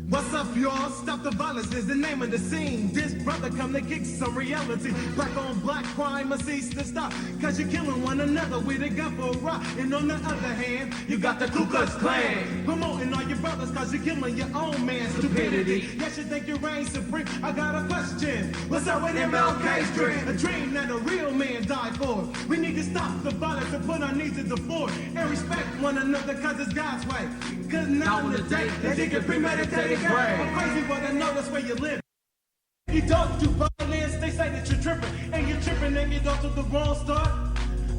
What's up, y'all? Stop the violence is the name of the scene. This brother come to kick some reality. Black on black crime must cease to stop. Cause you're killing one another with a gun for a rock. And on the other hand, you got the Ku Klux Klan promoting all your brothers cause you're killing your own man. Stupidity. Yes, you think you reign supreme. I got a question. What's up with MLK's dream? A dream that a real man died for. We need to stop the violence and put our needs to the floor. And respect one another cause it's God's way. Cause now in the day, they think it's premeditated. I'm crazy, but I know that's where you live. You don't do violence, they say that you're tripping. And you're tripping and you don't do the wrong start.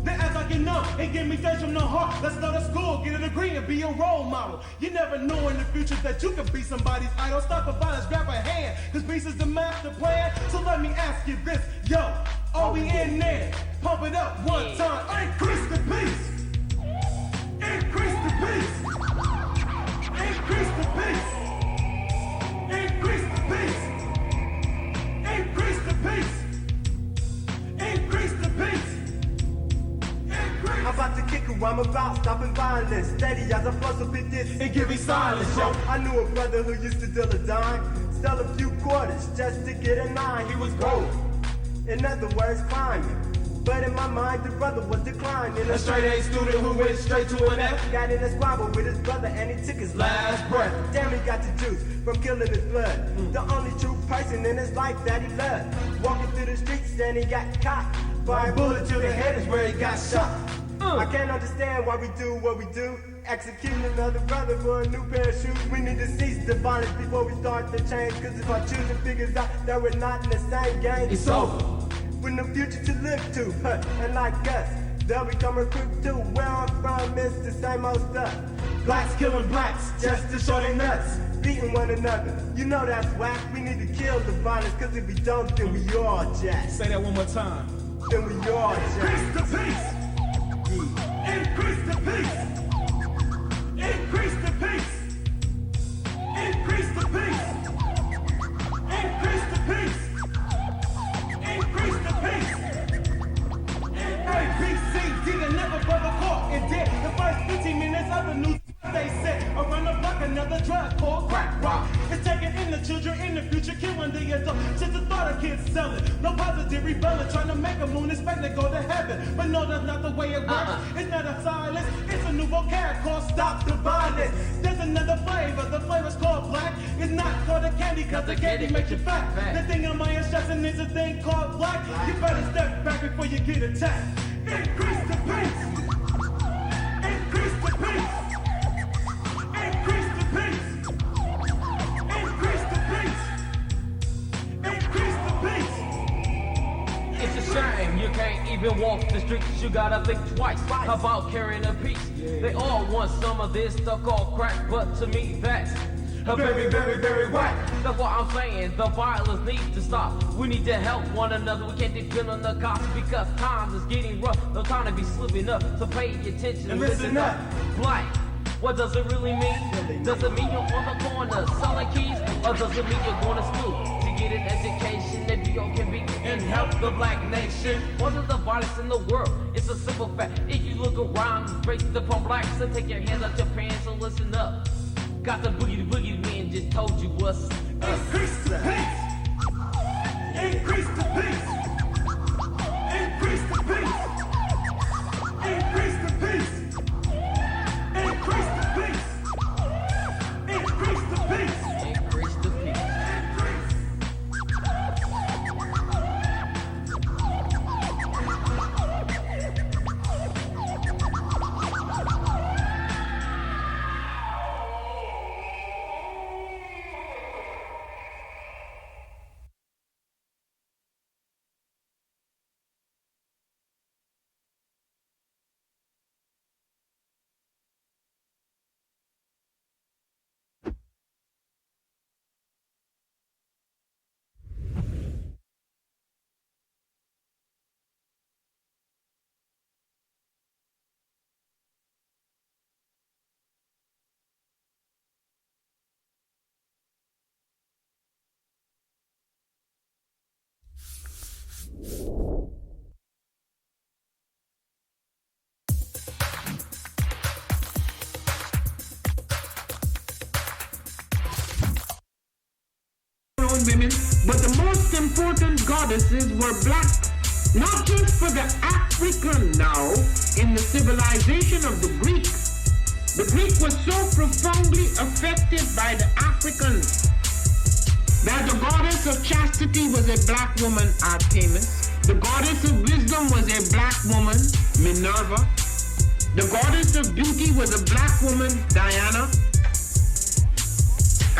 They act like you know, and give me things from the heart. Let's go to school, get a degree, and be a role model. You never know in the future that you could be somebody's idol. Stop the violence, grab a hand, cause peace is the master plan. So let me ask you this, yo, are we in there? Pump it up one time, increase the peace. Increase the peace. Increase the peace. Increase the peace. Increase the peace. Increase the peace. I'm about to kick who I'm about, stopping violence. Steady as I floss up in this and give me silence, yo. I knew a brother who used to deal a dime, sell a few quarters just to get a nine. He was broke, in other words, climbing. But in my mind, the brother was declining. A straight A student who went straight to an F. Got in a squabble with his brother and he took his last breath. Damn, he got the juice from killing his blood. The only true person in his life that he loved. Walking through the streets and he got caught. By a bullet to the head is where he got shot. I can't understand why we do what we do. Executing another brother for a new pair of shoes. We need to cease the violence before we start to change. Cause if our children figures out that we're not in the same game, it's over. With no future to live to, and like us, they'll become recruits too. Where I'm from, it's the same old stuff. Blacks killing blacks just to show their nuts. Beating one another, you know that's whack. We need to kill the violence, cause if we don't, then we all jack. Say that one more time. Then we all jack. Increase the peace. Increase the peace. Increase the peace. Increase the peace. Increase the peace. Increase the peace. A, B, C, D, another brother caught and dead. The first 15 minutes of the news, they said, around the block, another drug drug called crack rock. It's taking in the children in the future, killing the adults. Since the thought of kids selling, no positive rebelling, trying to make a moon, expect to go to heaven. But no, that's not the way it works. It's not a silence, it's a new vocab called stop the violence. There's another flavor, the flavor's called black. It's not called a candy, cause the candy makes you fat. The thing on my instruction is a thing called black. You better step back before you get attacked. Increase the pace. Increase the pace. Increase the pace. Increase the pace. Increase the pace. It's a shame you can't even walk the streets. You gotta think twice about carrying a piece. They all want some of this stuff called crack, but to me that's very, very, very whack. That's what I'm saying. The violence needs to stop. We need to help one another. We can't depend on the cops because times is getting rough. No time to be slipping up. So pay attention and listen up. Black. What does it really mean? Does it mean you're on the corner selling keys? Or does it mean you're going to school to get an education that you can be and help the black nation? What is the violence in the world? It's a simple fact. If you look around, it's based upon blacks. So take your hands out your pants and listen up. Got the boogie man just told you what's up. Increase the pace. Increase the pace. Increase the pace. Increase the pace. Increase the pace. Increase the pace. Increase the pace. Women, but the most important goddesses were black, not just for the African now in the civilization of the Greek. The Greek was so profoundly affected by the Africans that the goddess of chastity was a black woman, Artemis. The goddess of wisdom was a black woman, Minerva. The goddess of beauty was a black woman, Diana.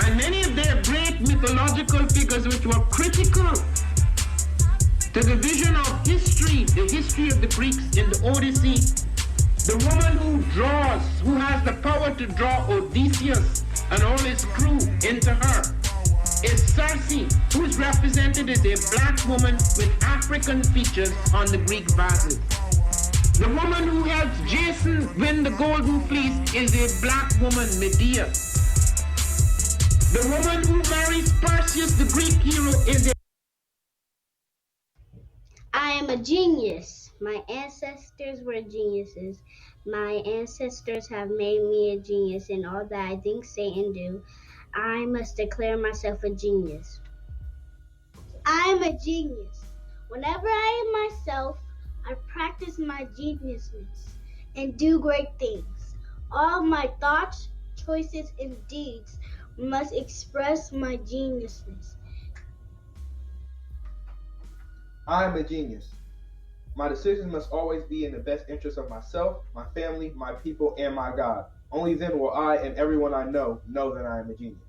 And many of their great mythological figures which were critical to the vision of history, the history of the Greeks in the Odyssey, the woman who draws, who has the power to draw Odysseus and all his crew into her, is Circe, who is represented as a black woman with African features on the Greek vases. The woman who helps Jason win the Golden Fleece is a black woman, Medea. The woman who marries Perseus, the Greek hero, is a... I am a genius. My ancestors were geniuses. My ancestors have made me a genius in all that I think, say, and do. I must declare myself a genius. I am a genius. Whenever I am myself, I practice my geniusness and do great things. All my thoughts, choices, and deeds must express my geniusness. I am a genius. My decisions must always be in the best interest of myself, my family, my people, and my God. Only then will I and everyone I know that I am a genius.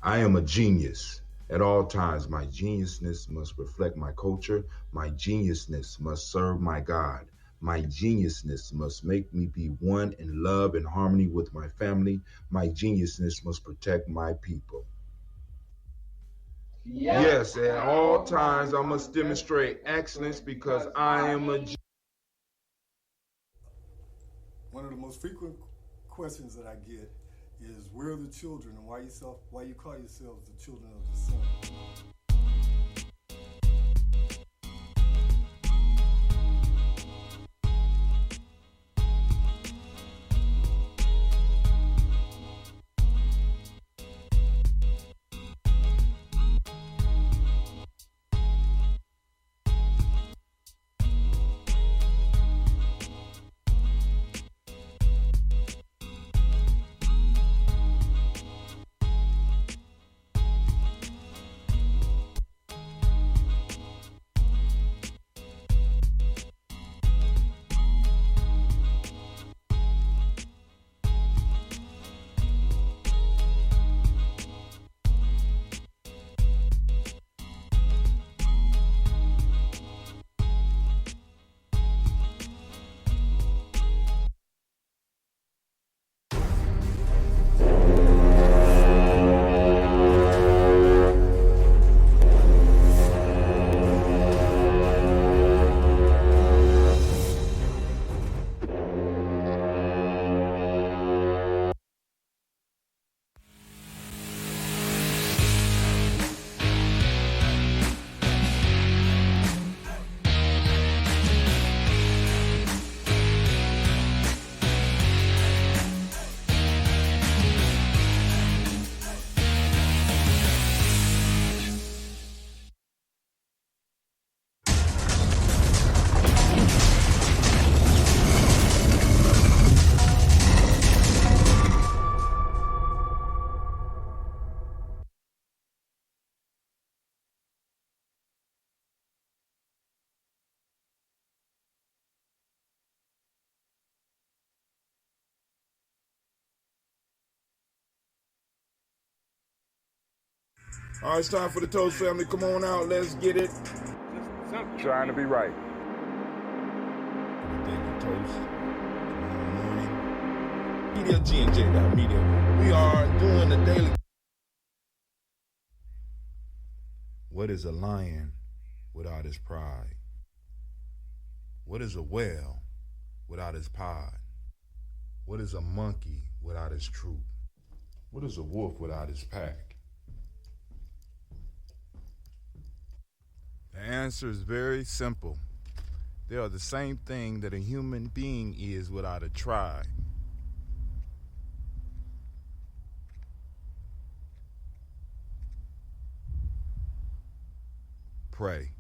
I am a genius. At all times, my geniusness must reflect my culture. My geniusness must serve my God. My geniusness must make me be one in love and harmony with my family. My geniusness must protect my people. Yes, at all times I must demonstrate excellence because I am a genius. One of the most frequent questions that I get is, where are the children and why you call yourselves the children of the sun? All right, it's time for the toast, family. Come on out. Let's get it. Trying to be right. Daily toast. Tomorrow morning. Media G&J.media. We are doing the daily. What is a lion without his pride? What is a whale without his pod? What is a monkey without his troop? What is a wolf without his pack? The answer is very simple. They are the same thing that a human being is without a tribe. Pray.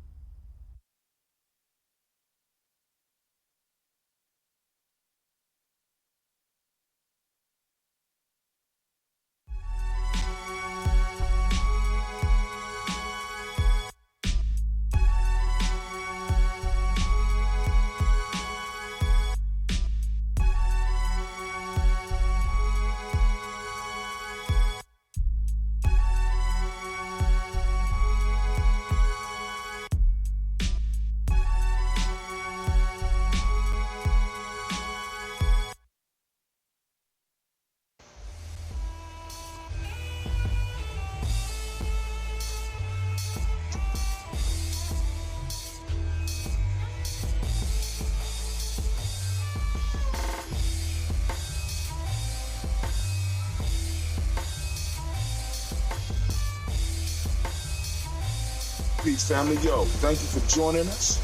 Peace, family. Yo, thank you for joining us.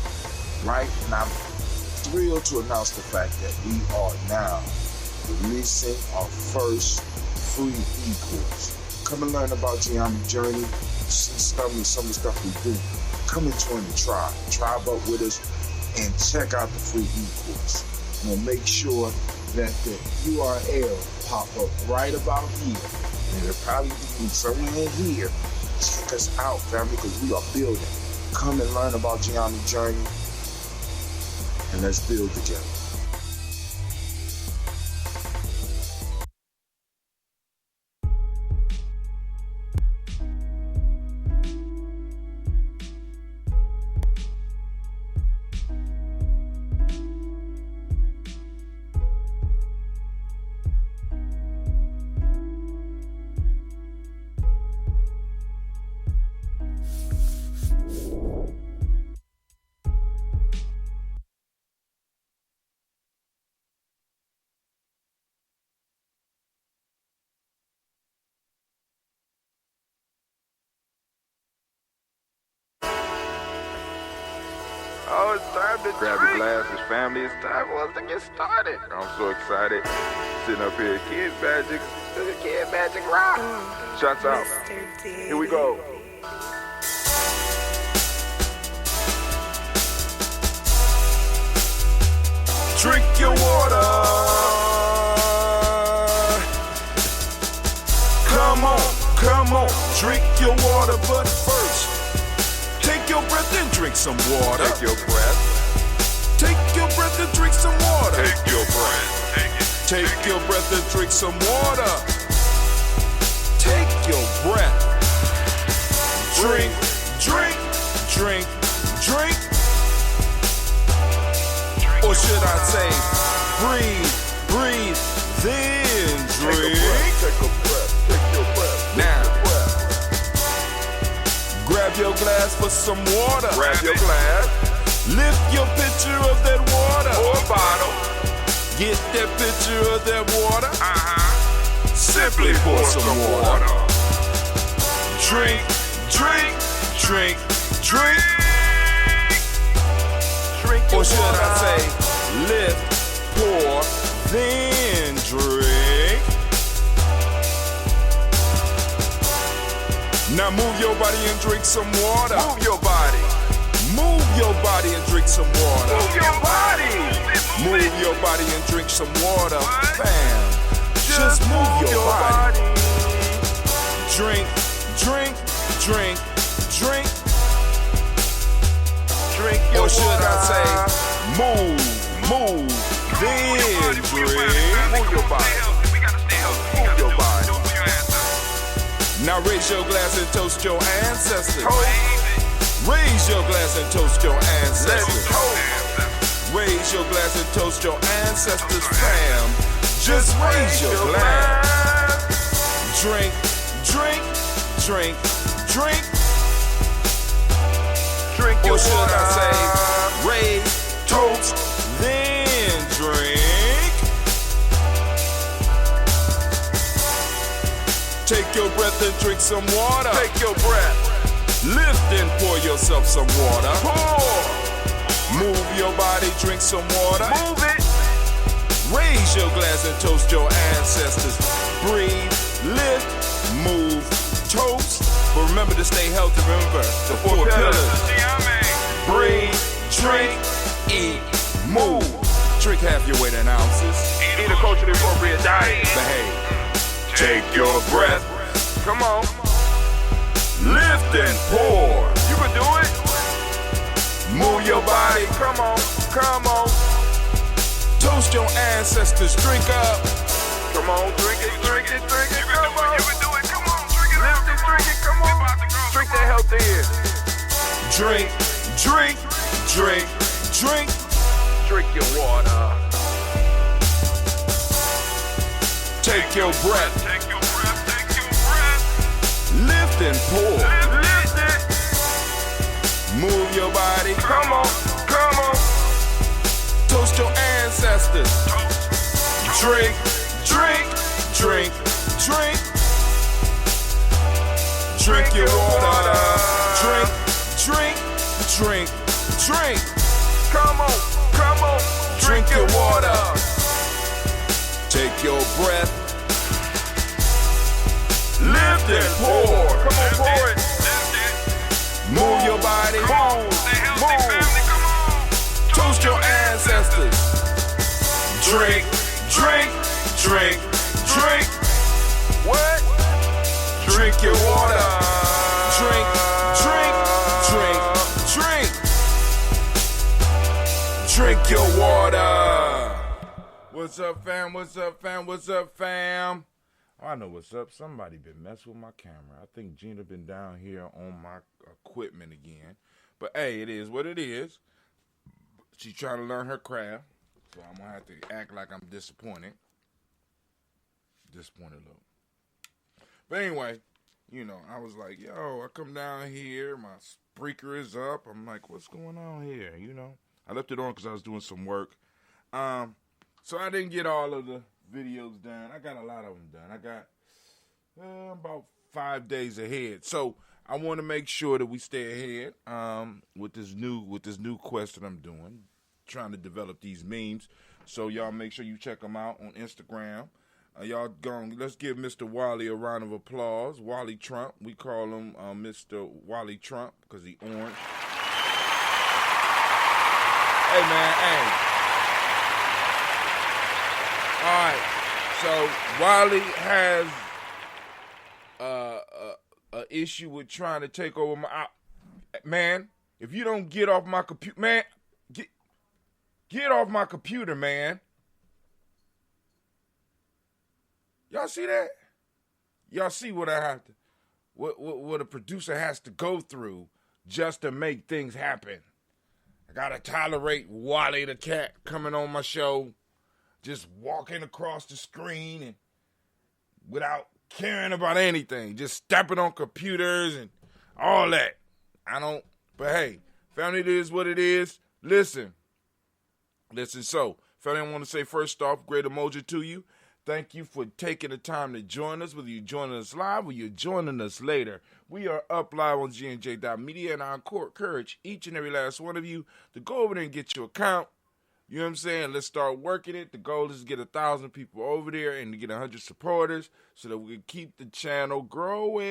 Right? And I'm thrilled to announce the fact that we are now releasing our first free e-course. Come and learn about Gye-Nyame journey, see some of the stuff we do. Come and join the tribe. Tribe up with us and check out the free e-course. We'll make sure that the URL pop up right about here. And it'll probably be somewhere in here. Check us out, family, because we are building. Come and learn about Gye-Nyame journey, and let's build together. Oh, it's time to grab your glasses, family. It's time for us to get started. I'm so excited. Sitting up here, Kid Magic Rock. Shots out. Here we go. Drink your water. Come on, drink your water, but first, take your breath and drink some water. Take your breath. Take your breath and drink some water. Take your breath. Take your breath and drink some water. Take your breath. Drink. Or should I say, breathe, then drink. Take a breath. Now, grab your glass for some water. Grab your glass. Lift your pitcher of that water. Or bottle. Get that pitcher of that water. Simply pour some water. Drink. Or should I say, lift, pour, then drink. Now move your body and drink some water. Move your body and drink some water. Move your body and drink some water. Bam. Just move your body. Drink. Or should I say, move, then drink. Move your body. Now Now raise your glass and toast your ancestors. Raise your glass and toast your ancestors. Raise your glass and toast your ancestors, fam. Just raise your glass. Drink, drink, drink, drink. Drink your water. Or should I say, raise, toast, then drink. Take your breath and drink some water. Take your breath. Lift and pour yourself some water. Pour. Move your body, drink some water. Move it. Raise your glass and toast your ancestors. Breathe, lift, move, toast. But remember to stay healthy. Remember the four pillars. Breathe, drink, eat, move. Drink half your weight in ounces. Eat a culturally appropriate diet. Behave. Take your breath. Come on. Lift and pour. You can do it. Move your body. Come on. Come on. Toast your ancestors. Drink up. Come on. Drink it. Drink it. Drink it. Come on. You can do it. Come on. Drink it. Lift it. Drink it. Come on. Drink that health in. Drink. Drink. Drink. Drink. Drink your water. Take your breath. Take your breath. Take your breath. Lift and pour. Lift it. Move your body. Come on. Come on. Toast your ancestors. Drink, drink, drink, drink. Drink your water. Drink, drink, drink, drink. Come on. Come on. Drink your water. Take your breath. Lift and pour. Come on, pour it. Move your body. Move. Stay healthy, family. Come on. Toast your ancestors. Drink, drink, drink, drink. What? Drink your water. Drink, drink, drink, drink. Drink your water. What's up, fam? What's up, fam? What's up, fam? Oh, I know what's up. Somebody been messing with my camera. I think Gina been down here on my equipment again. But hey, it is what it is. She's trying to learn her craft. So I'm going to have to act like I'm disappointed. Disappointed a little. But anyway, you know, I was like, yo, I come down here. My speaker is up. I'm like, what's going on here? You know, I left it on because I was doing some work. So I didn't get all of the videos done. I got a lot of them done. I got about 5 days ahead. So I want to make sure that we stay ahead with this new quest that I'm doing, trying to develop these memes. So y'all make sure you check them out on Instagram. Let's give Mr. Wally a round of applause. Wally Trump. We call him Mr. Wally Trump because he orange. Hey, man, hey. All right, so Wally has a issue with trying to take over my... man, if you don't get off my computer... man, get off my computer, man. Y'all see that? Y'all see what I have to... what a producer has to go through just to make things happen. I gotta tolerate Wally the cat coming on my show, just walking across the screen and without caring about anything, just stepping on computers and all that. But hey, family, it is what it is. Listen, so, family, I want to say first off, great Umoja to you. Thank you for taking the time to join us, whether you're joining us live or you're joining us later. We are up live on GNJ.media, and I encourage each and every last one of you to go over there and get your account. You know what I'm saying? Let's start working it. The goal is to get 1,000 people over there and to get 100 supporters so that we can keep the channel growing.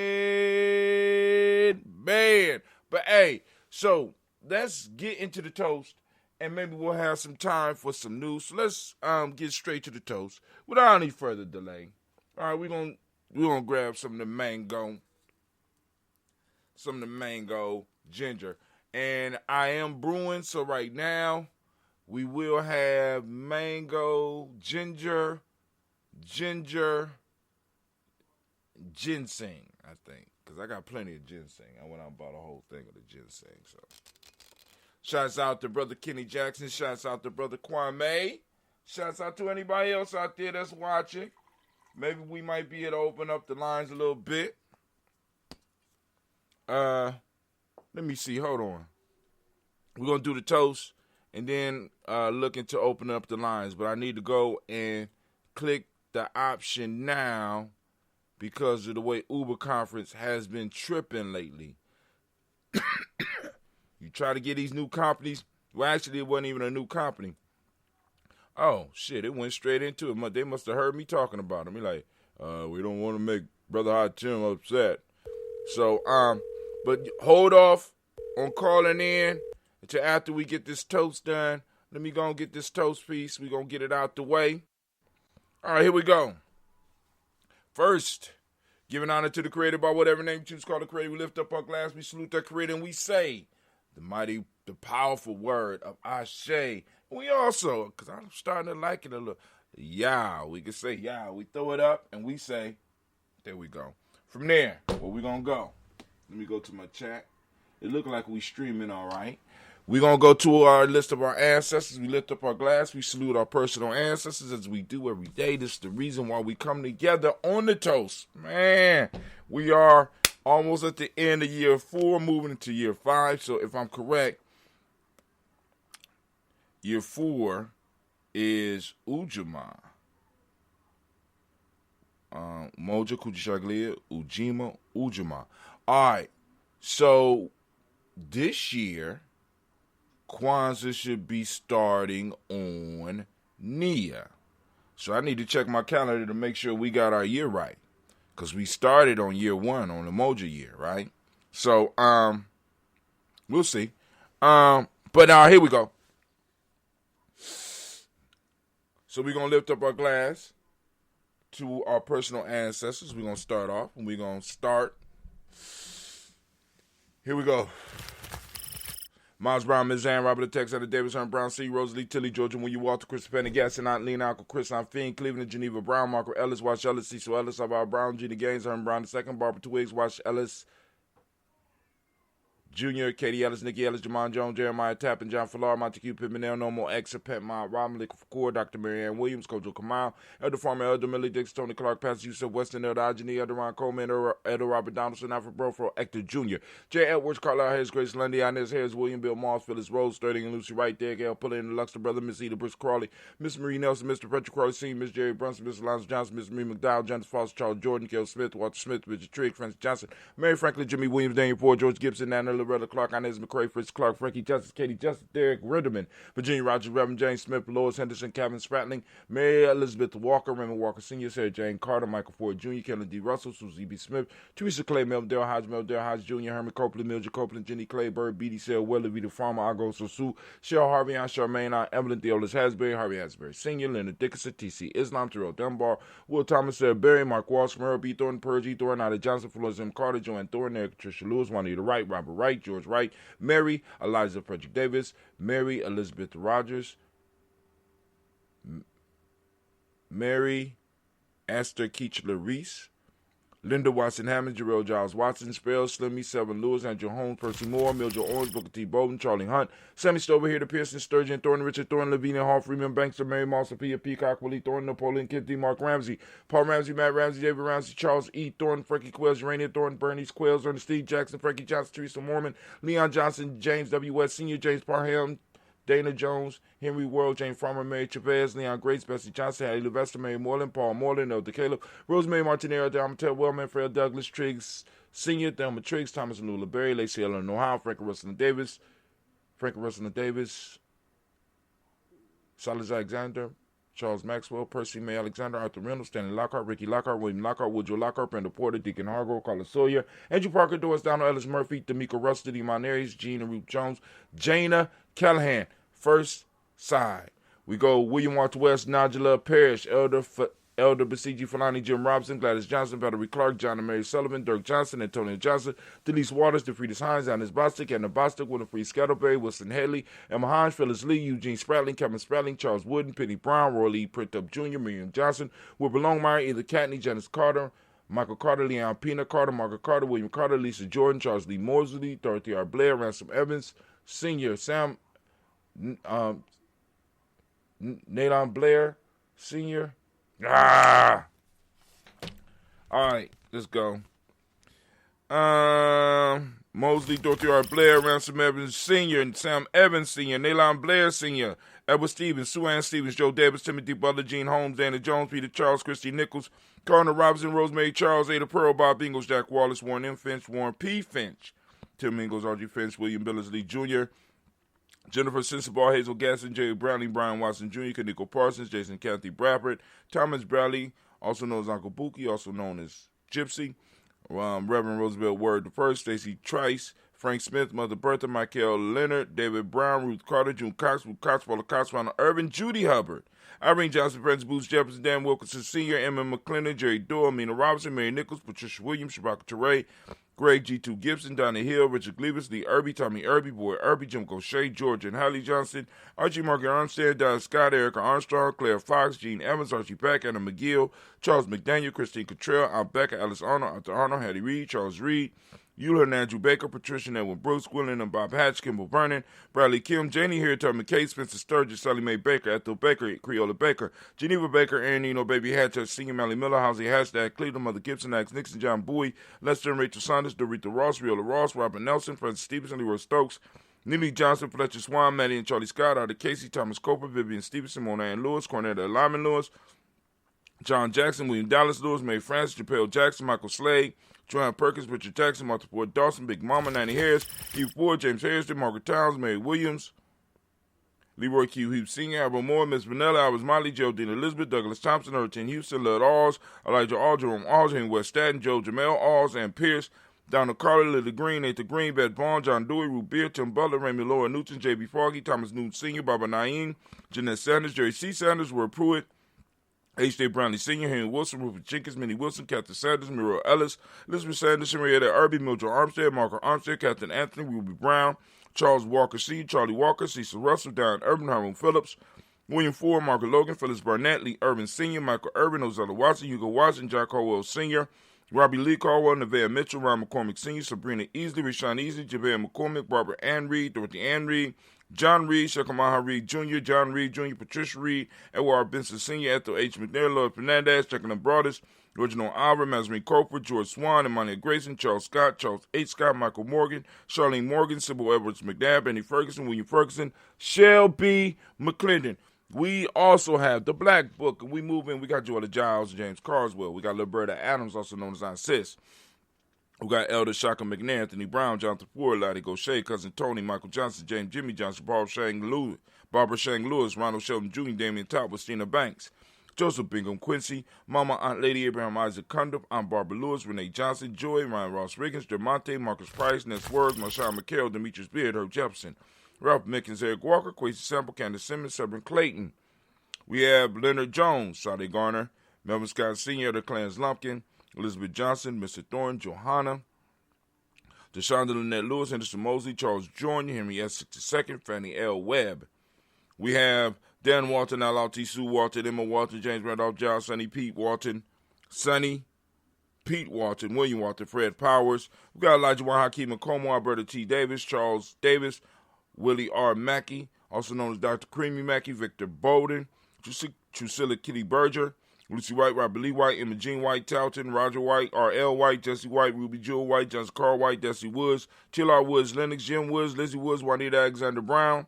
Man. But hey, so let's get into the toast and maybe we'll have some time for some news. So let's get straight to the toast without any further delay. All right, we're gonna grab some of the mango ginger. And I am brewing, so right now we will have mango, ginger, ginseng, I think, because I got plenty of ginseng. I went out and bought a whole thing of the ginseng. So, shouts out to Brother Kenny Jackson. Shouts out to Brother Gye-Nyame. Shouts out to anybody else out there that's watching. Maybe we might be able to open up the lines a little bit. Let me see. Hold on. We're going to do the toast and then looking to open up the lines. But I need to go and click the option now because of the way Uber conference has been tripping lately. You try to get these new companies. Well, actually, it wasn't even a new company. Oh, shit, it went straight into it. They must have heard me talking about them. Be like, we don't want to make Brother Hot Tim upset. So, but hold off on calling in until after we get this toast done. Let me go and get this toast piece. We're going to get it out the way. All right, here we go. First, giving honor to the Creator by whatever name you choose to call the Creator. We lift up our glass, we salute that Creator, and we say the mighty, the powerful word of Ashe. We also, because I'm starting to like it a little, yeah, we can say, yeah, we throw it up, and we say, there we go. From there, where we going to go? Let me go to my chat. It look like we streaming all right. We're going to go to our list of our ancestors. We lift up our glass. We salute our personal ancestors as we do every day. This is the reason why we come together on the toast. Man, we are almost at the end of year 4, moving into year 5. So if I'm correct, year 4 is Umoja. Umoja, Kujishaglia, Ujima, Ujima. All right, so this year, Kwanzaa should be starting on Nia. So I need to check my calendar to make sure we got our year right. Because we started on year 1, on Umoja year, right? So, we'll see. But here we go. So we're going to lift up our glass to our personal ancestors. We're going to start off, and we're going to start. Here we go. Miles Brown, Ms. Ann, Robert the Tex, Etta Davis, Herm Brown, C. Rosalie, Tilly, Georgia, William Walter, Christopher Pendergast, Aunt Lena, Uncle Chris, Aunt Fiend, Cleveland, Geneva Brown, Marco Ellis, Wash Ellis, Cecil Ellis, Alvaro Brown, Gina Gaines, Herm Brown II, Barbara Twigs, Wash Ellis, Jr., Katie Ellis, Nikki Ellis, Jamon Jones, Jeremiah Tappan, John Fallar, Montague Pimenel, No More X, Pet Ma, Rob Malik Fakour, Dr. Mary Ann Williams, Kojo Kamal, Elder Farmer, Elder Millie Dix, Tony Clark, Pastor Yusuf Weston, Elder Ajani, Elder Ron Coleman, Elder Robert Donaldson, Alfred Brofro, Hector Jr., J. Edwards, Carlisle Harris, Grace Lundy, Inez Harris, William Bill Moss, Phyllis Rose, Sterling and Lucy Wright, Derek L. Pulley and the Luxor Brother, Miss Eda Bruce Crawley, Miss Marie Nelson, Mr. Patrick Crawley Sr., Miss Jerry Brunson, Miss Alonzo Johnson, Miss Marie McDowell, Janice Foster, Charles Jordan, Gail Smith, Walter Smith, Richard Trigg, Francis Johnson, Mary Franklin, Jimmy Williams, Daniel Ford, George Gibson, Anna Loretta Clark, Inez McCrae, Fritz Clark, Frankie Justice, Katie Justice, Derek Ritterman, Virginia Rogers, Reverend James Smith, Lois Henderson, Kevin Spratling, Mary Elizabeth Walker, Raymond Walker Sr., Sarah Jane Carter, Michael Ford Jr., Kennedy D. Russell, Susie B. Smith, Teresa Clay, Dale Hodge Jr., Herman Copeland, Mildred Copeland, Jenny Clay, Bird, B.D. Sale, Willie, Vita Farmer, Argo Sosu, Cheryl Harvey, Aunt Charmaine, Aunt Evelyn, Theolis Hasbury, Harvey Hasbury Sr., Leonard Dickinson, T.C. Islam, Terrell Dunbar, Will Thomas, Sarah Berry, Mark Walsh, Merle B. Thornton, Purge E. Thornton, Ida Johnson, Flores M. Carter, Joanne Thornton, Eric Patricia Lewis, Juanita Wright, Robert Wright, George Wright, Mary, Eliza Frederick Davis, Mary Elizabeth Rogers, Mary Esther Keechler Reese, Linda Watson Hammond, Jarrell Giles Watson, Spell, Slimmy, Seven Lewis, Andrew Holmes, Percy Moore, Mildred Orange, Booker T. Bolden, Charlie Hunt, Sammy Stover here to Pearson, Sturgeon, Thornton, Richard Thornton, Lavinia Hall, Freeman Bankster, Mary Moss, Sophia Peacock, Willie Thornton, Napoleon Kennedy, Mark Ramsey, Paul Ramsey, Matt Ramsey, David Ramsey, Charles E. Thornton, Frankie Quails, Urania Thornton, Bernice Quails, Ernest Steve Jackson, Frankie Johnson, Teresa Mormon, Leon Johnson, James W. West Sr., James Parham, Dana Jones, Henry World, Jane Farmer, Mary Chavez, Leon Grace, Bessie Johnson, Hattie Levester, Mary Moreland, Paul Moreland, Elder Caleb, Rosemary Martinero, Dalmatel Wellman, Fred Douglas, Triggs Sr., Thelma Triggs, Thomas and Lula Berry, Lacey Ellen Ohio, Frank Russell Davis, Silas Alexander, Charles Maxwell, Percy May Alexander, Arthur Reynolds, Stanley Lockhart, Ricky Lockhart, William Lockhart, Woodrow Lockhart, Brenda Porter, Deacon Hargrove, Carla Sawyer, Andrew Parker, Doris Donald, Ellis Murphy, D'Amico Rusty, Demon Aries, Jean and Ruth Jones, Jana Callahan. First side. We go William Walter West, Nigella Parrish, Elder Basiji Falani, Jim Robinson, Gladys Johnson, Valerie Clark, John and Mary Sullivan, Dirk Johnson, Antonio Johnson, Delise Waters, DeFridas Hines, Annis Bostic, Anna Bostic, Winifred Scattleberry, Wilson Haley, Emma Hines, Phyllis Lee, Eugene Spratling, Kevin Spratling, Charles Wooden, Penny Brown, Roy Lee Printup Jr., Miriam Johnson, Wilbur Longmire, Either Catney, Janice Carter, Michael Carter, Leon Pena Carter, Margaret Carter, William Carter, Lisa Jordan, Charles Lee Mosley, Dorothy R. Blair, Ransom Evans, Sr., Sam Nalon Blair, Sr. All right, let's go. Mosley, Dorothy R. Blair, Ransom Evans Sr., and Sam Evans Sr., Nalon Blair Sr., Edward Stevens, Sue Ann Stevens, Joe Davis, Timothy Butler, Gene Holmes, Dana Jones, Peter Charles, Christy Nichols, Cardinal Robinson, Rosemary Charles, Ada Pearl, Bob Ingalls, Jack Wallace, Warren M. Finch, Warren P. Finch, Tim Ingalls, R.G. Finch, William Billingsley Jr., Jennifer Sensabaugh, Hazel Gasson, Jerry Brownlee, Brian Watson Jr., Kaniko Parsons, Jason Kathy Bradford, Thomas Bradley, also known as Uncle Buki, also known as Gypsy, Reverend Roosevelt Word I, Stacey Trice, Frank Smith, Mother Bertha, Michael Leonard, David Brown, Ruth Carter, June Cox, Ruth Cox, Paula Cox, Ronald Irvin, Judy Hubbard, Irene Johnson, Francis Booth Jefferson, Dan Wilkinson Sr., Emma McClendon, Jerry Doyle, Mina Robinson, Mary Nichols, Patricia Williams, Shabaka Teray, Greg G2 Gibson, Donna Hill, Richard Gleavis, Lee Irby, Tommy Irby, Boy Irby, Jim Gaucher, George and Hallie Johnson, Archie Margaret Armstead, Don Scott, Erica Armstrong, Claire Fox, Gene Evans, Archie Beck, Anna McGill, Charles McDaniel, Christine Cottrell, Aunt Becca, Alice Arnold, Arthur Arnold, Hattie Reed, Charles Reed, Eula and Andrew Baker, Patricia and Edwin Brooks, Gwendolyn and Bob Hatch, Kimball Vernon, Bradley Kim, Janie Harriet, McKay, Spencer Sturgis, Sally Mae Baker, Ethel Baker, Creola Baker, Geneva Baker, Aaron Nino, Baby Hatcher, Senior Mally Miller, Housie Hashtag, Cleveland, Mother Gibson, Alex Nixon, John Bowie, Lester and Rachel Saunders, Dorita Ross, Riola Ross, Robert Nelson, Francis Stevenson, Leroy Stokes, Neely Johnson, Fletcher Swan, Maddie and Charlie Scott, Arthur Casey, Thomas Coper, Vivian Stevenson, Mona Ann Lewis, Cornetta Lyman Lewis, John Jackson, William Dallas Lewis, Mary Francis, Japel Jackson, Michael Slade, Joanne Perkins, Richard Jackson, Martha Ford Dawson, Big Mama, Nanny Harris, Hugh Ford, James Harrison, Margaret Towns, Mary Williams, Leroy Q. Hughes Sr., Albert Moore, Miss Vanilla, Albert Molly, Geraldine Elizabeth, Douglas Thompson, Hurricane Houston, Lud Alls, Elijah All, Jerome Alls, Henry West Staten, Joe Jamel Alls, Ann Pierce, Donald Carter, Lily Green, Nathan Green, Beth Vaughn, John Dewey, Ruth Beer, Tim Butler, Raymond Laura Newton, J.B. Foggy, Thomas Newton Sr., Barbara Naeem, Jeanette Sanders, Jerry C. Sanders, Ward Pruitt, H.J. Brownlee Sr., Henry Wilson, Rupert Jenkins, Minnie Wilson, Captain Sanders, Muriel Ellis, Elizabeth Sanders, Henrietta Irby, Mildred Armstead, Margaret Armstead, Captain Anthony, Ruby Brown, Charles Walker Sr., Charlie Walker, Cecil Russell, Don Urban, Hiram Phillips, William Ford, Margaret Logan, Phyllis Barnett, Lee Urban Sr., Michael Urban, Ozella Watson, Hugo Watson, Jack Caldwell Sr., Robbie Lee Caldwell, Nevaeh Mitchell, Ron McCormick Sr., Sabrina Easley, Rashawn Easley, Javea McCormick, Barbara Ann Reed, Dorothy Ann Reed, John Reed, Shekamaha Reed Jr., John Reed Jr., Patricia Reed, Edward Benson Sr., Ethel H. McNair, Lloyd Fernandez, Jacqueline Broadus, Reginald Albert, Mazarine Coper, George Swan, Emmanuel Grayson, Charles Scott, Charles H. Scott, Michael Morgan, Charlene Morgan, Sybil Edwards McNabb, Benny Ferguson, William Ferguson, Shelby McClendon. We also have the Black Book, and we move in. We got Joella Giles, James Carswell. We got Liberta Adams, also known as Aunt Sis. We got Elder Shaka McNair, Anthony Brown, Jonathan Ford, Lottie Gaucher, Cousin Tony, Michael Johnson, James Jimmy Johnson, Barbara Shang Lewis, Ronald Shelton Jr., Damian Top, Christina Banks, Joseph Bingham Quincy, Mama Aunt Lady Abraham Isaac Cundiff, Aunt Barbara Lewis, Renee Johnson, Joy, Ryan Ross Riggins, Dermonte, Marcus Price, Ness Words, Marshawn McHale, Demetrius Beard, Herb Jefferson, Ralph Mickens, Eric Walker, Quasi Sample, Candace Simmons, Severn Clayton. We have Leonard Jones, Sade Garner, Melvin Scott Sr., the Clarence Lumpkin, Elizabeth Johnson, Mr. Thorne, Johanna, Deshaunda Lynette Lewis, Henderson Mosley, Charles Jordan, Henry S. II, Fannie L. Webb. We have Dan Walton, L.L.T. Sue Walton, Emma Walton, James Randolph Giles, Sonny Pete Walton, William Walton, Fred Powers. We got Elijah Juan Hakeem McComo, Alberta T. Davis, Charles Davis, Willie R. Mackey, also known as Dr. Creamy Mackey, Victor Bowden, Drusilla Kitty Berger, Lucy White, Robert Lee White, Emma Jean White, Talton, Roger White, R.L. White, Jesse White, Ruby Jewel White, Johnson Carl White, Desi Woods, Chillar Woods, Lennox, Jim Woods, Lizzie Woods, Juanita Alexander Brown,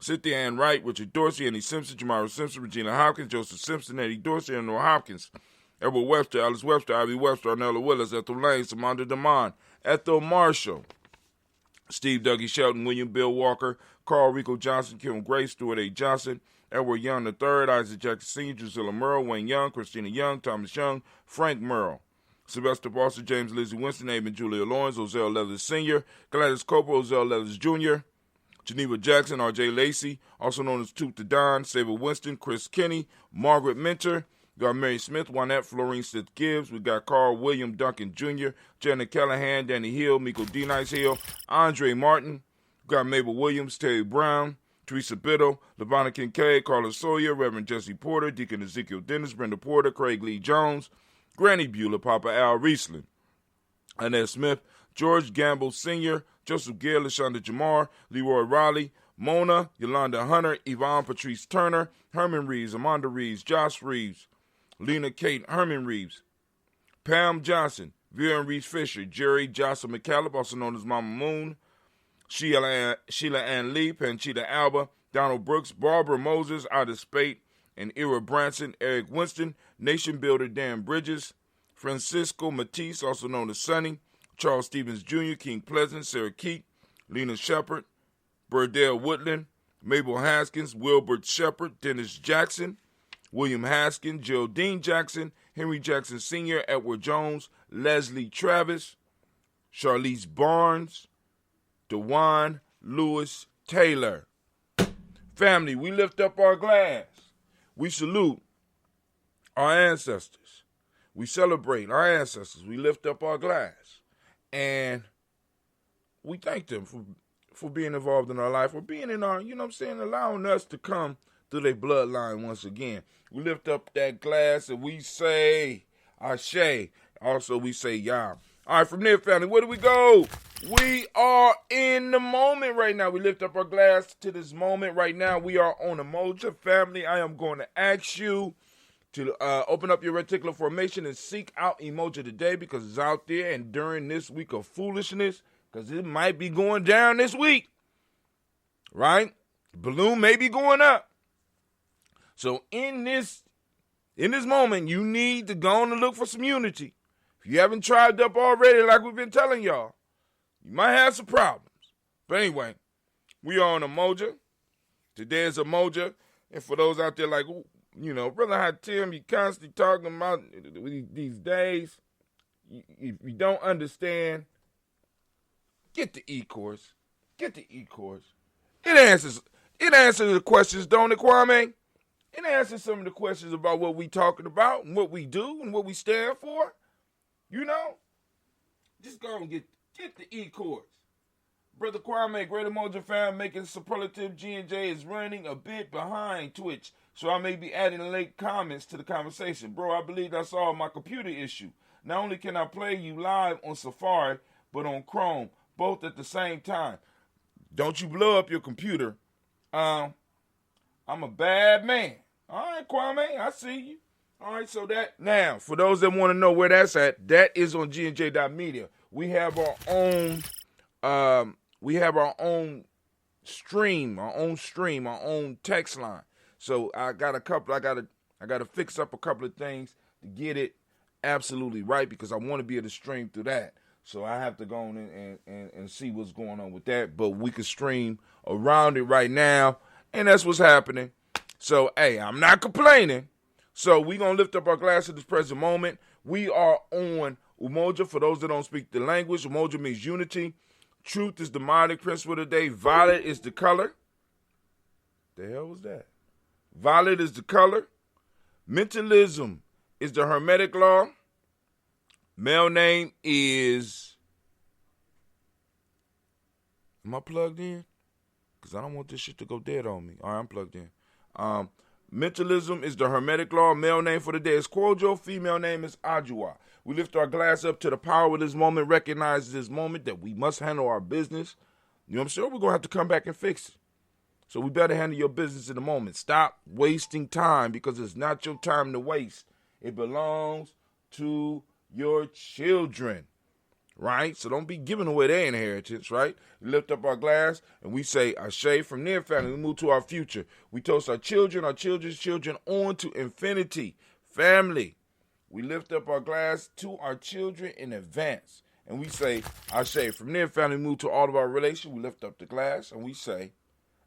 Cynthia Ann Wright, Richard Dorsey, Annie Simpson, Jamara Simpson, Regina Hopkins, Joseph Simpson, Eddie Dorsey, Eleanor Hopkins, Edward Webster, Alice Webster, Ivy Webster, Arnella Willis, Ethel Lane, Samantha DeMond, Ethel Marshall, Steve Dougie Shelton, William Bill Walker, Carl Rico Johnson, Kim Gray, Stuart A. Johnson, Edward Young III, Isaac Jackson Sr., Drusilla Merle, Wayne Young, Christina Young, Thomas Young, Frank Merle, Sylvester Foster, James Lizzie Winston, Ava Julia Lawrence, Ozell Leathers Sr., Gladys Cooper, Ozell Leathers Jr., Geneva Jackson, R.J. Lacey, also known as Toot the Don, Saber Winston, Chris Kinney, Margaret Minter. We got Mary Smith, Juanette, Florine Smith Gibbs. We got Carl William Duncan Jr., Janet Callahan, Danny Hill, Miko D. Nice Hill, Andre Martin. We got Mabel Williams, Terry Brown, Teresa Biddle, Lavonna Kincaid, Carla Sawyer, Reverend Jesse Porter, Deacon Ezekiel Dennis, Brenda Porter, Craig Lee Jones, Granny Bueller, Papa Al Riesling, Annette Smith, George Gamble Sr., Joseph Gale, LaShonda Jamar, Leroy Riley, Mona, Yolanda Hunter, Yvonne Patrice Turner, Herman Reeves, Amanda Reeves, Josh Reeves, Lena Kate, Herman Reeves, Pam Johnson, Vera Reeves Fisher, Jerry Jocelyn McCallum, also known as Mama Moon, Sheila Ann Lee, Panchita Alba, Donald Brooks, Barbara Moses, Ida Spate, and Ira Branson, Eric Winston, Nation Builder Dan Bridges, Francisco Matisse, also known as Sonny, Charles Stevens Jr., King Pleasant, Sarah Keat, Lena Shepard, Burdell Woodland, Mabel Haskins, Wilbert Shepard, Dennis Jackson, William Haskins, Geraldine Jackson, Henry Jackson Sr., Edward Jones, Leslie Travis, Charlize Barnes, DeJuan Lewis Taylor. Family, we lift up our glass. We salute our ancestors. We celebrate our ancestors. We lift up our glass. And we thank them for being involved in our life, for being in our, allowing us to come through their bloodline once again. We lift up that glass and we say, Ashe. Also, we say, Yah. All right, from there, family, where do we go? We are in the moment right now. We lift up our glass to this moment right now. We are on Umoja, family. I am going to ask you to open up your reticular formation and seek out Umoja today because it's out there and during this week of foolishness because it might be going down this week, right? Balloon may be going up. So in this moment, you need to go on and look for some unity. If you haven't tried up already, like we've been telling y'all, you might have some problems. But anyway, we are on Umoja. Today is Umoja. And for those out there like, Brother Hatim, you constantly talking about these days. If you don't understand, get the E-course. Get the E-course. It answers the questions, don't it, Kwame? It answers some of the questions about what we talking about and what we do and what we stand for. Just go and get the E-course. Brother Kwame, Great Umoja fan, making superlative G&J is running a bit behind Twitch, so I may be adding late comments to the conversation. Bro, I believe I solved my computer issue. Not only can I play you live on Safari, but on Chrome, both at the same time. Don't you blow up your computer. I'm a bad man. All right, Kwame, I see you. All right, so that now, for those that want to know where that's at, that is on gnj.media. We have our own stream, our own text line. So I gotta fix up a couple of things to get it absolutely right because I want to be able to stream through that. So I have to go on and see what's going on with that. But we can stream around it right now, and that's what's happening. So, hey, I'm not complaining. So we're going to lift up our glass at this present moment. We are on Umoja. For those that don't speak the language, Umoja means unity. Truth is the demonic principle today. Violet is the color. The hell was that? Violet is the color. Mentalism is the hermetic law. Male name is... Am I plugged in? Because I don't want this shit to go dead on me. All right, I'm plugged in. Mentalism is the hermetic law. Male name for the day is Kwojo. Female name is Ajua. We lift our glass up to the power of this moment, recognize this moment that we must handle our business. You know what I'm saying? We're going to have to come back and fix it. So we better handle your business in the moment. Stop wasting time because it's not your time to waste. It belongs to your children, right? So don't be giving away their inheritance, right? We lift up our glass and we say, Ashe, from there, family, we move to our future. We toast our children's children on to infinity. Family, we lift up our glass to our children in advance. And we say, Ashe. From there, family, we move to all of our relations. We lift up the glass and we say,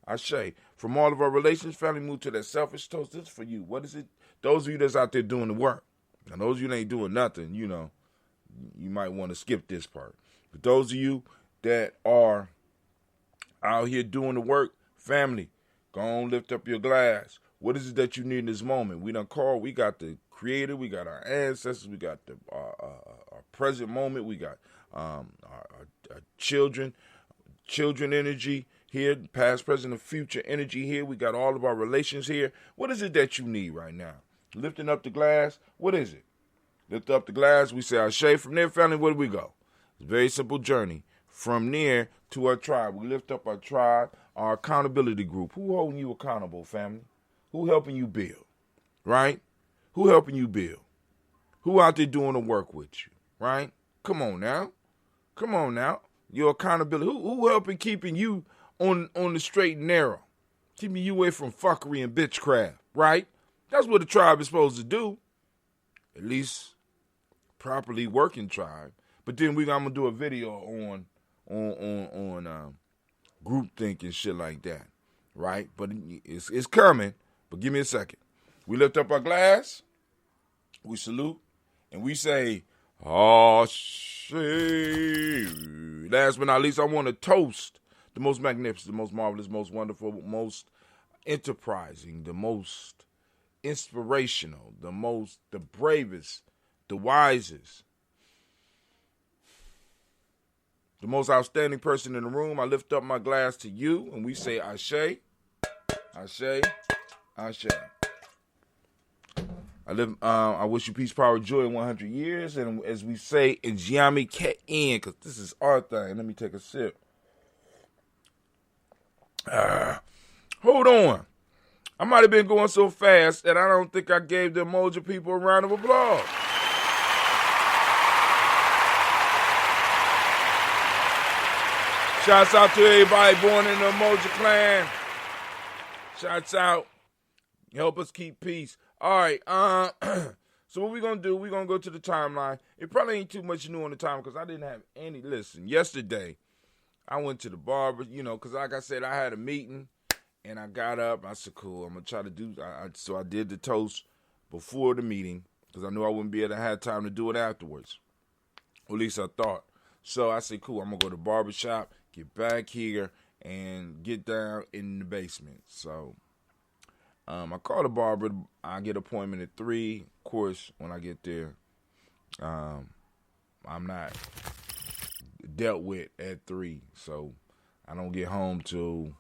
Ashe. From all of our relations, family, move to that selfish toast. This is for you. What is it? Those of you that's out there doing the work. And those of you that ain't doing nothing, you might want to skip this part. But those of you that are out here doing the work, family, go on, lift up your glass. What is it that you need in this moment? We got the Creator, we got our ancestors, we got our present moment, we got our children energy here, past, present, and future energy here. We got all of our relations here. What is it that you need right now? Lifting up the glass, what is it? Lift up the glass. We say Ashe. From there, family, where do we go? It's a very simple journey. From there to our tribe. We lift up our tribe, our accountability group. Who holding you accountable, family? Who helping you build, right? Who helping you build? Who out there doing the work with you, right? Come on now. Come on now. Your accountability. Who helping keeping you on the straight and narrow? Keeping you away from fuckery and bitchcraft, right? That's what the tribe is supposed to do. At least properly working tribe. But then I'm gonna do a video on groupthink and shit like that, right? But it's coming. But give me a second. We lift up our glass, we salute, and we say, Ashe. Last but not least, I want to toast the most magnificent, the most marvelous, most wonderful, most enterprising, the most inspirational, the bravest, the wisest, the most outstanding person in the room. I lift up my glass to you, and we say Ashe, Ashe, Ashe. I wish you peace, power, joy in 100 years. And as we say in Gye-Nyame, because this is our thing. Let me take a sip. Hold on. I might have been going so fast that I don't think I gave the Umoja people a round of applause. Shouts out to everybody born in the Umoja clan. Shouts out. Help us keep peace. All right, so what we're going to do, we're going to go to the timeline. It probably ain't too much new on the time because I didn't have any. Listen, yesterday, I went to the barber, because like I said, I had a meeting, and I got up. I said, cool, I'm going to try to do, so I did the toast before the meeting because I knew I wouldn't be able to have time to do it afterwards. Or at least I thought. So I said, cool, I'm going to go to the barber shop, get back here, and get down in the basement. So I called the barber. I get an appointment at 3. Of course, when I get there, I'm not dealt with at 3. So I don't get home till,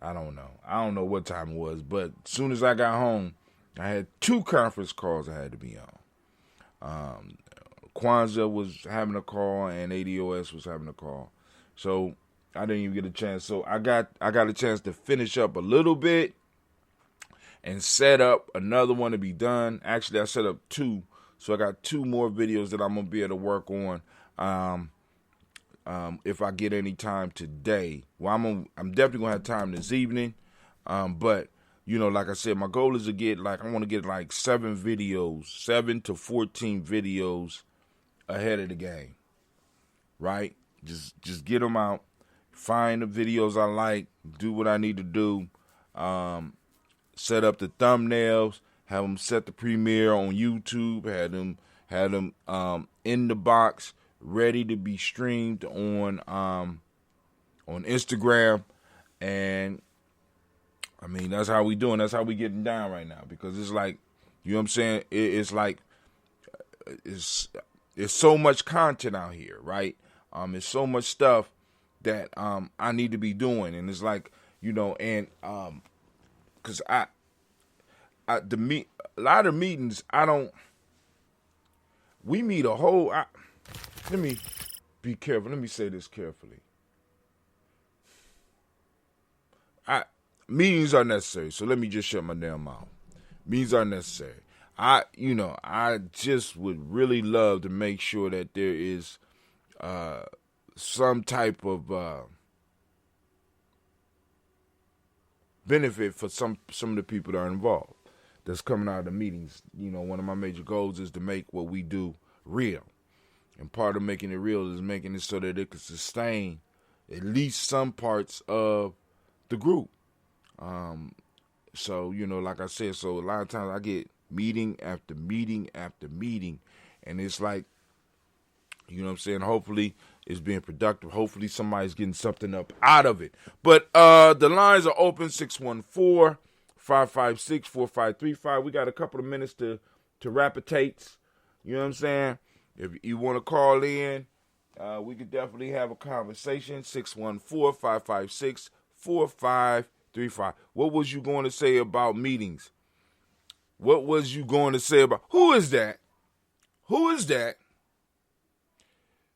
I don't know. I don't know what time it was. But as soon as I got home, I had 2 conference calls I had to be on. Kwanzaa was having a call and ADOS was having a call. So I didn't even get a chance. So I got a chance to finish up a little bit and set up another one to be done. Actually, I set up 2. So I got 2 more videos that I'm going to be able to work on if I get any time today. Well, I'm definitely going to have time this evening. But, like I said, my goal is to get I want to get 7 videos, 7 to 14 videos ahead of the game. Right? Just get them out. Find the videos I like. Do what I need to do. Set up the thumbnails, have them set the premiere on YouTube, had them in the box, ready to be streamed on Instagram, and I mean that's how we doing. That's how we getting down right now because it's like, you know what I'm saying? It's like it's so much content out here, right? It's so much stuff that I need to be doing, and it's like because a lot of meetings, we meet a whole, let me be careful. Let me say this carefully. Meetings are necessary, so let me just shut my damn mouth. Meetings are necessary. I just would really love to make sure that there is some type of benefit for some of the people that are involved that's coming out of the meetings. One of my major goals is to make what we do real. And part of making it real is making it so that it can sustain at least some parts of the group. So, like I said, so a lot of times I get meeting after meeting after meeting, and it's like, you know what I'm saying, hopefully it's being productive. Hopefully somebody's getting something up out of it. But the lines are open, 614-556-4535. We got a couple of minutes to rapitate. You know what I'm saying? If you want to call in, we could definitely have a conversation. 614-556-4535. What was you going to say about meetings? What was you going to say about... Who is that? Who is that?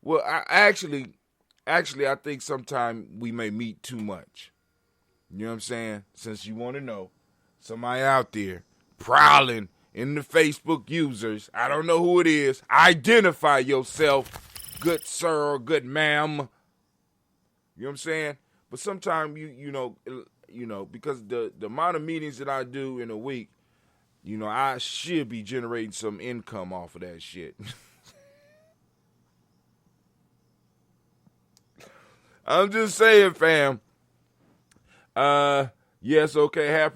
Well, I think sometimes we may meet too much. You know what I'm saying? Since you want to know, somebody out there prowling in the Facebook users, I don't know who it is. Identify yourself, good sir or good ma'am. You know what I'm saying? But sometimes you know, because the amount of meetings that I do in a week, you know, I should be generating some income off of that shit. I'm just saying, fam. Yes, okay, have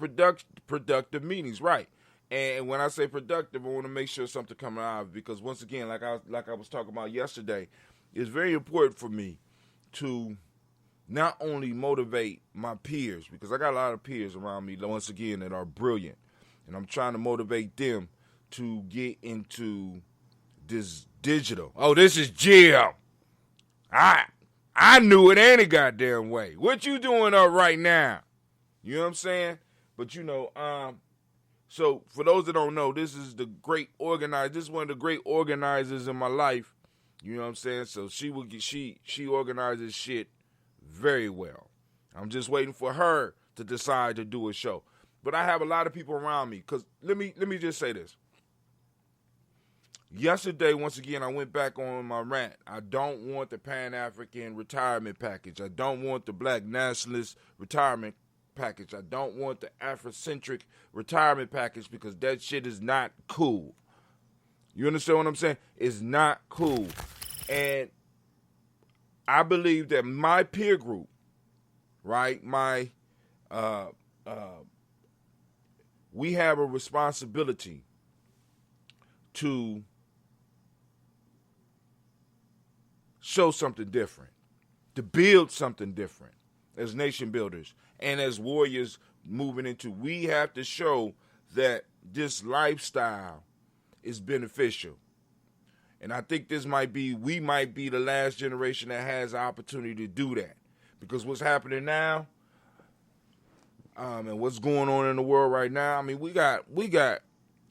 productive meetings, right? And when I say productive, I want to make sure something coming out of it, because once again, like I was talking about yesterday, it's very important for me to not only motivate my peers, because I got a lot of peers around me, once again, that are brilliant, and I'm trying to motivate them to get into this digital. Oh, this is Jim. I knew it any goddamn way. What you doing up right now? You know what I'm saying? But you know, so for those that don't know, this is the great organizer. This is one of the great organizers in my life. You know what I'm saying? So she organizes shit very well. I'm just waiting for her to decide to do a show. But I have a lot of people around me, because let me just say this. Yesterday, once again, I went back on my rant. I don't want the Pan-African retirement package. I don't want the Black Nationalist retirement package. I don't want the Afrocentric retirement package, because that shit is not cool. You understand what I'm saying? It's not cool. And I believe that my peer group, right, we have a responsibility to show something different, to build something different as nation builders and as warriors moving into. We have to show that this lifestyle is beneficial. And I think we might be the last generation that has the opportunity to do that. Because what's happening now, and what's going on in the world right now, I mean, we got,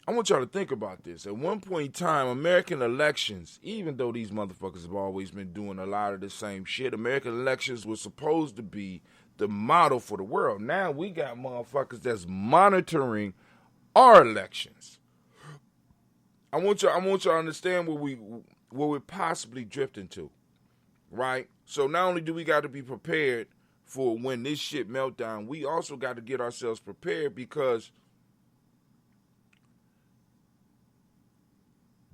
I want y'all to think about this. At one point in time, American elections, even though these motherfuckers have always been doing a lot of the same shit, American elections were supposed to be the model for the world. Now we got motherfuckers that's monitoring our elections. I want y'all to understand where we're possibly drifting to, right? So not only do we got to be prepared for when this shit melt down, we also got to get ourselves prepared, because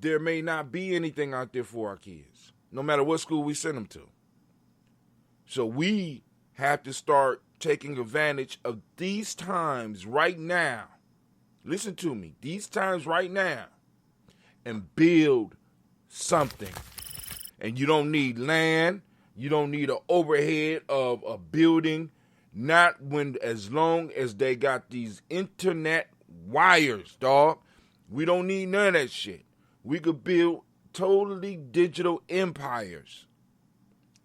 there may not be anything out there for our kids, no matter what school we send them to. So we have to start taking advantage of these times right now. Listen to me. These times right now. And build something. And you don't need land. You don't need an overhead of a building. Not as long as they got these internet wires, dog. We don't need none of that shit. We could build totally digital empires.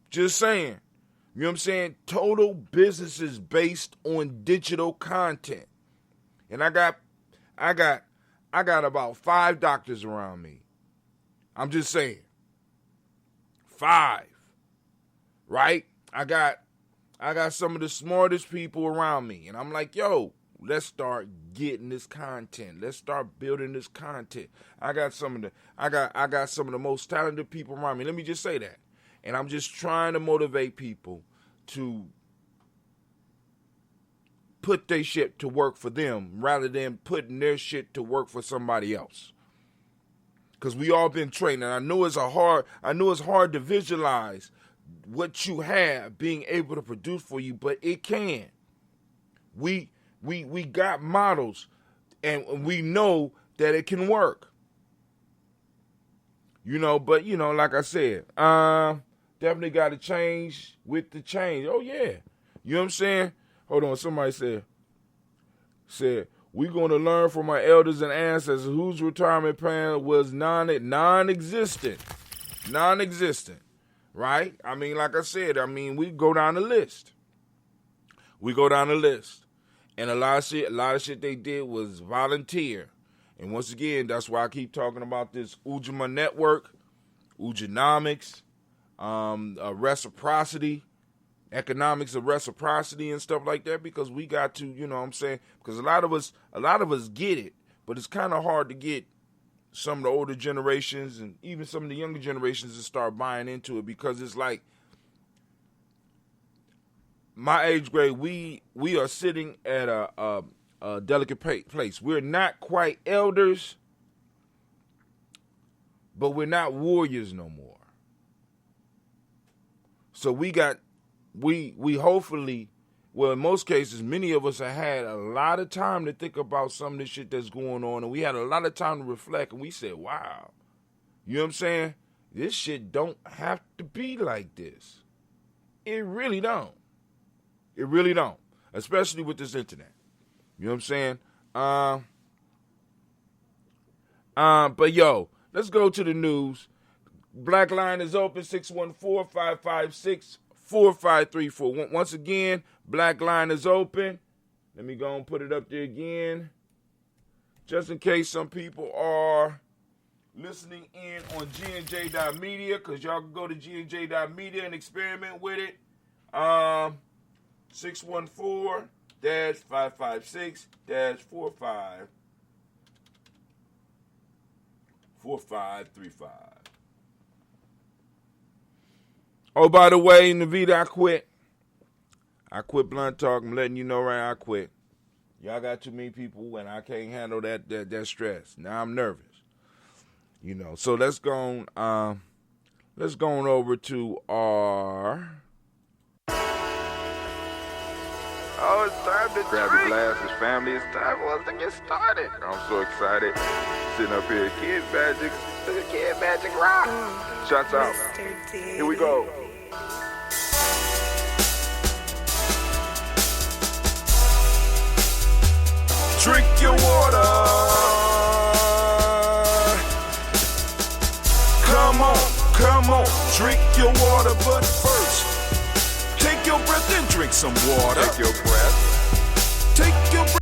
Just saying. You know what I'm saying? Total businesses based on digital content. And I got about 5 doctors around me. I'm just saying. 5. Right? I got some of the smartest people around me. And I'm like, yo, let's start getting this content. Let's start building this content. I got some of the most talented people around me. Let me just say that. And I'm just trying to motivate people to put their shit to work for them rather than putting their shit to work for somebody else. Because we all been trained, and I know it's hard to visualize what you have being able to produce for you, but it can. We got models, and we know that it can work. You know, but you know, like I said, definitely got to change with the change. Oh yeah, you know what I'm saying? Hold on, somebody said we're going to learn from our elders and ancestors whose retirement plan was non-existent, right? I mean, like I said, we go down the list. And a lot of shit they did was volunteer. And once again, that's why I keep talking about this Umoja network, Umojanomics, reciprocity, economics of reciprocity and stuff like that, because we got to, you know what I'm saying? Because a lot of us get it, but it's kind of hard to get some of the older generations and even some of the younger generations to start buying into it, because it's like my age grade, we are sitting at a delicate place. We're not quite elders, but we're not warriors no more. So we hopefully, well, in most cases, many of us have had a lot of time to think about some of this shit that's going on, and we had a lot of time to reflect, and we said, wow, you know what I'm saying? This shit don't have to be like this. It really don't. It really don't, especially with this internet. You know what I'm saying? But yo, let's go to the news. Black line is open, 614-556-4534. Once again, black line is open. Let me go and put it up there again, just in case some people are listening in on Gye-Nyame, because y'all can go to Gye-Nyame and experiment with it. 614-556-4535. Oh, by the way, Navita, I quit. I quit blunt talk. I'm letting you know right, I quit. Y'all got too many people and I can't handle that stress. Now I'm nervous. You know, so let's go on over to our... Oh, it's time to Grab drink. your glasses, family. It's time for us to get started. I'm so excited. Sitting up here, Kid Magic. Look at Kid Magic Rock. Shots out. Here we go. Drink your water. Come on, drink your water, but first, take your breath and drink some water. Take your breath. Take your breath.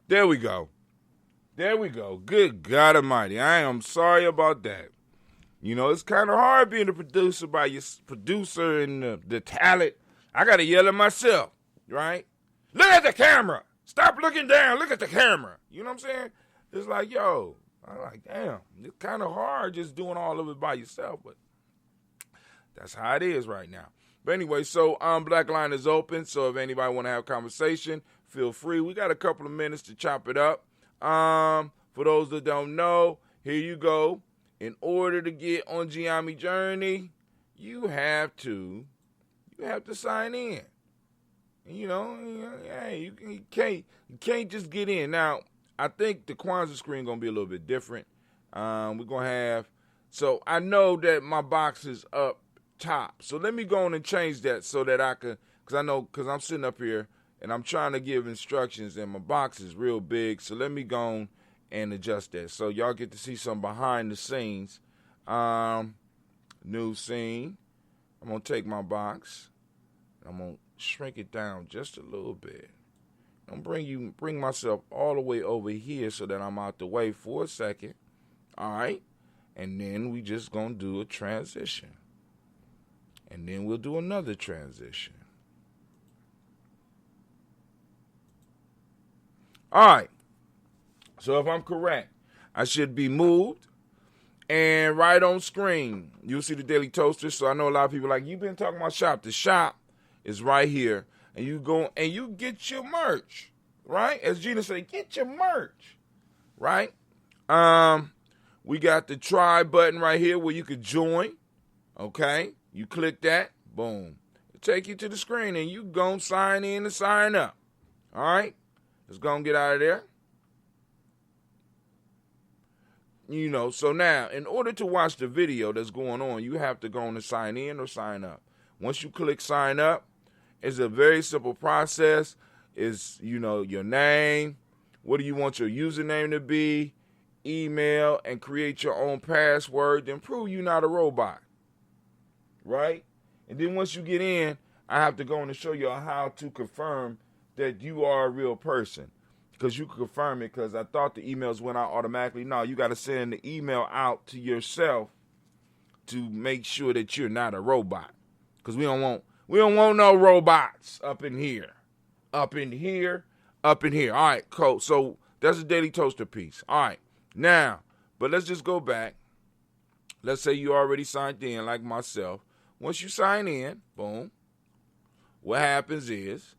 There we go. Good God Almighty. I am sorry about that. You know, it's kind of hard being a producer by your producer and the talent. I got to yell at myself, right? Look at the camera. Stop looking down. Look at the camera. You know what I'm saying? It's like, yo, I'm like, damn, it's kind of hard just doing all of it by yourself, but that's how it is right now. But anyway, so Black Line is open, so if anybody want to have a conversation, feel free. We got a couple of minutes to chop it up. For those that don't know, here you go. In order to get on Gye-Nyame Journey, you have to sign in. You know, you can't just get in. Now, I think the Kwanzaa screen gonna be a little bit different. We're gonna have, so I know that my box is up top. So let me go on and change that so that I can, because I'm sitting up here and I'm trying to give instructions and my box is real big. So let me go on and adjust that. So y'all get to see some behind the scenes. New scene. I'm going to take my box. I'm going to shrink it down just a little bit. I'm bring myself all the way over here so that I'm out the way for a second. All right. And then we just going to do a transition. And then we'll do another transition. All right. So if I'm correct, I should be moved and right on screen. You'll see the Daily Toaster. So I know a lot of people are like, you've been talking about shop. The shop is right here. And you go and you get your merch, right? As Gina said, get your merch, right? We got the try button right here where you could join, okay? You click that, boom. It'll take you to the screen and you go sign in and sign up, all right? Let's go and get out of there. You know, so now, in order to watch the video that's going on, you have to go on and sign in or sign up. Once you click sign up, it's a very simple process. It's, you know, your name, what do you want your username to be, email, and create your own password, then prove you're not a robot, right? And then once you get in, I have to go on and show you how to confirm that you are a real person. because you can confirm it, because I thought the emails went out automatically. No, you got to send the email out to yourself to make sure that you're not a robot, because we don't want no robots up in here. All right, cool. So that's a Daily Toaster piece. All right, now, but let's just go back. Let's say you already signed in, like myself. Once you sign in, boom, what happens is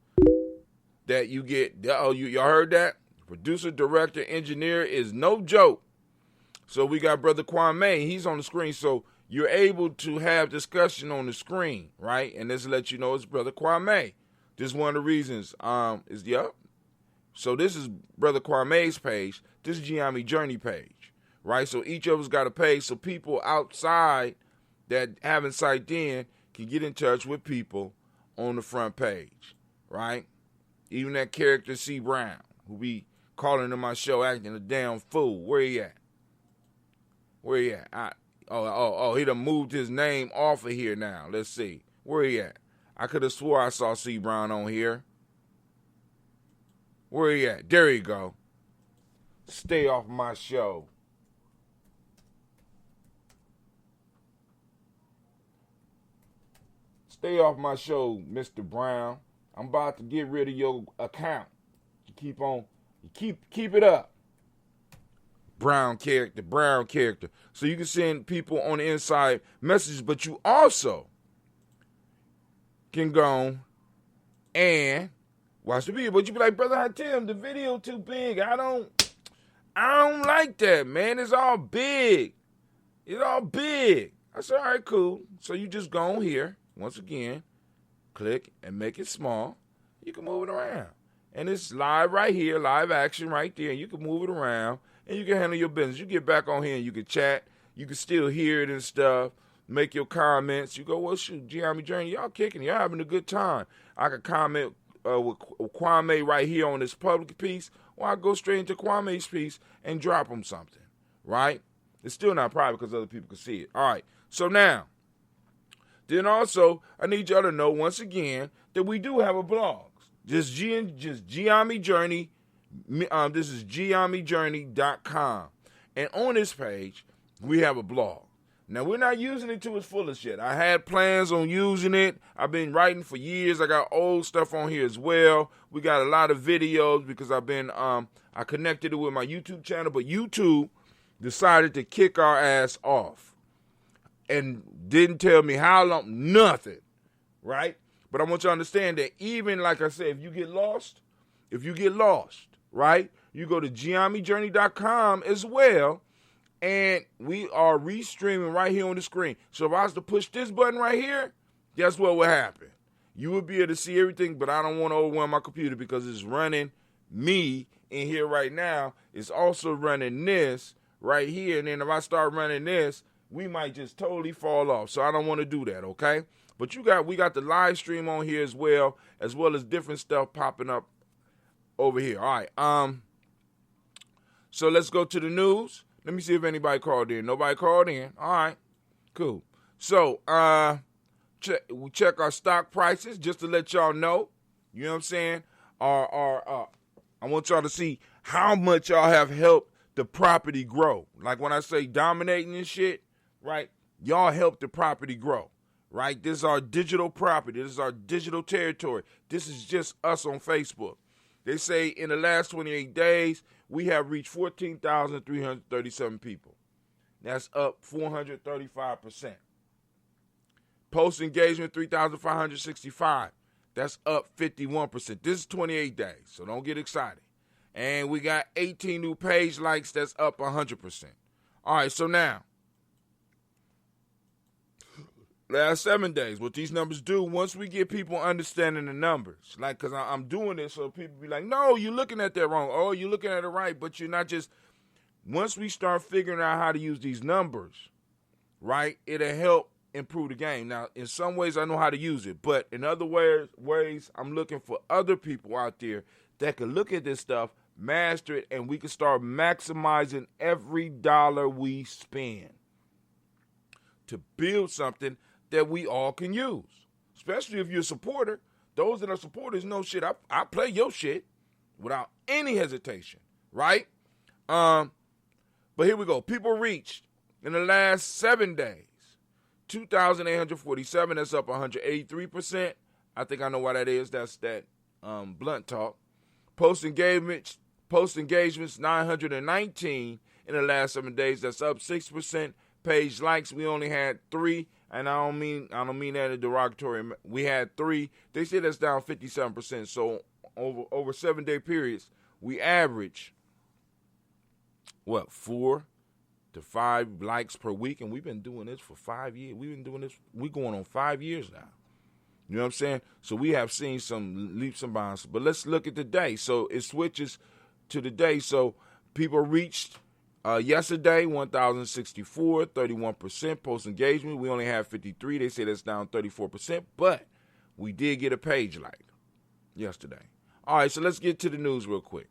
that you get, y'all heard that? Producer, director, engineer is no joke. So we got Brother Kwame. He's on the screen. So you're able to have discussion on the screen, right? And this will let you know it's Brother Kwame. This is one of the reasons. So this is Brother Kwame's page. This is Gye-Nyame Journey page, right? So each of us got a page so people outside that haven't signed in can get in touch with people on the front page, right? Even that character C. Brown, who be calling in my show acting a damn fool. Where he at? He done moved his name off of here now. Let's see. Where he at? I could have swore I saw C. Brown on here. Where he at? There you go. Stay off my show. Stay off my show, Mr. Brown. I'm about to get rid of your account. You keep it up. Brown character. So you can send people on the inside messages, but you also can go and watch the video. But you be like, Brother Hatim, the video too big. I don't like that, man. It's all big. I said, all right, cool. So you just go on here, once again, click and make it small. You can move it around. And it's live right here, live action right there. And you can move it around and you can handle your business. You get back on here and you can chat. You can still hear it and stuff. Make your comments. You go, well, shoot, Gye-Nyame Journey, y'all kicking. Y'all having a good time. I can comment with Kwame right here on this public piece, or I go straight into Kwame's piece and drop him something, right? It's still not private because other people can see it. All right, so now, then also, I need y'all to know once again that we do have a blog. Just Gye-Nyame Journey. This is GyeNyameJourney.com. And on this page, we have a blog. Now, we're not using it to its fullest yet. I had plans on using it. I've been writing for years. I got old stuff on here as well. We got a lot of videos because I've been, I connected it with my YouTube channel, but YouTube decided to kick our ass off and didn't tell me how long, nothing, right? But I want you to understand that even, like I said, if you get lost, right, you go to GyeNyameJourney.com as well, and we are restreaming right here on the screen. So if I was to push this button right here, guess what would happen? You would be able to see everything, but I don't want to overwhelm my computer because it's running me in here right now. It's also running this right here, and then if I start running this, we might just totally fall off. So I don't want to do that, okay? But we got the live stream on here as well as different stuff popping up over here. All right. So let's go to the news. Let me see if anybody called in. Nobody called in. All right. Cool. So we check our stock prices just to let y'all know. You know what I'm saying? I want y'all to see how much y'all have helped the property grow. Like when I say dominating and shit, right? Y'all help the property grow. Right? This is our digital property. This is our digital territory. This is just us on Facebook. They say in the last 28 days, we have reached 14,337 people. That's up 435%. Post engagement, 3,565. That's up 51%. This is 28 days, so don't get excited. And we got 18 new page likes. That's up 100%. All right, so now, last 7 days, what these numbers do, once we get people understanding the numbers, like, because I'm doing this so people be like, no, you're looking at that wrong. Oh, you're looking at it right, but you're not just, once we start figuring out how to use these numbers, right, it'll help improve the game. Now, in some ways, I know how to use it, but in other ways, I'm looking for other people out there that can look at this stuff, master it, and we can start maximizing every dollar we spend to build something that we all can use, especially if you're a supporter. Those that are supporters know shit. I play your shit, without any hesitation, right? But here we go. People reached in the last 7 days 2,847. That's up 183%. I think I know why that is. That's that blunt talk. Post engagements 919 in the last 7 days. That's up 6%. Page likes, we only had 3, and I don't mean that in a derogatory. We had 3. They say that's down 57%. So over 7-day periods, we average 4 to 5 likes per week, and we've been doing this for 5 years. We're going on 5 years now. You know what I'm saying? So we have seen some leaps and bounds. But let's look at the day. So it switches to the day. So people reached yesterday 1,064, 31%. Post engagement, we only have 53. They say that's down 34%. But we did get a page like yesterday. All right, so let's get to the news real quick.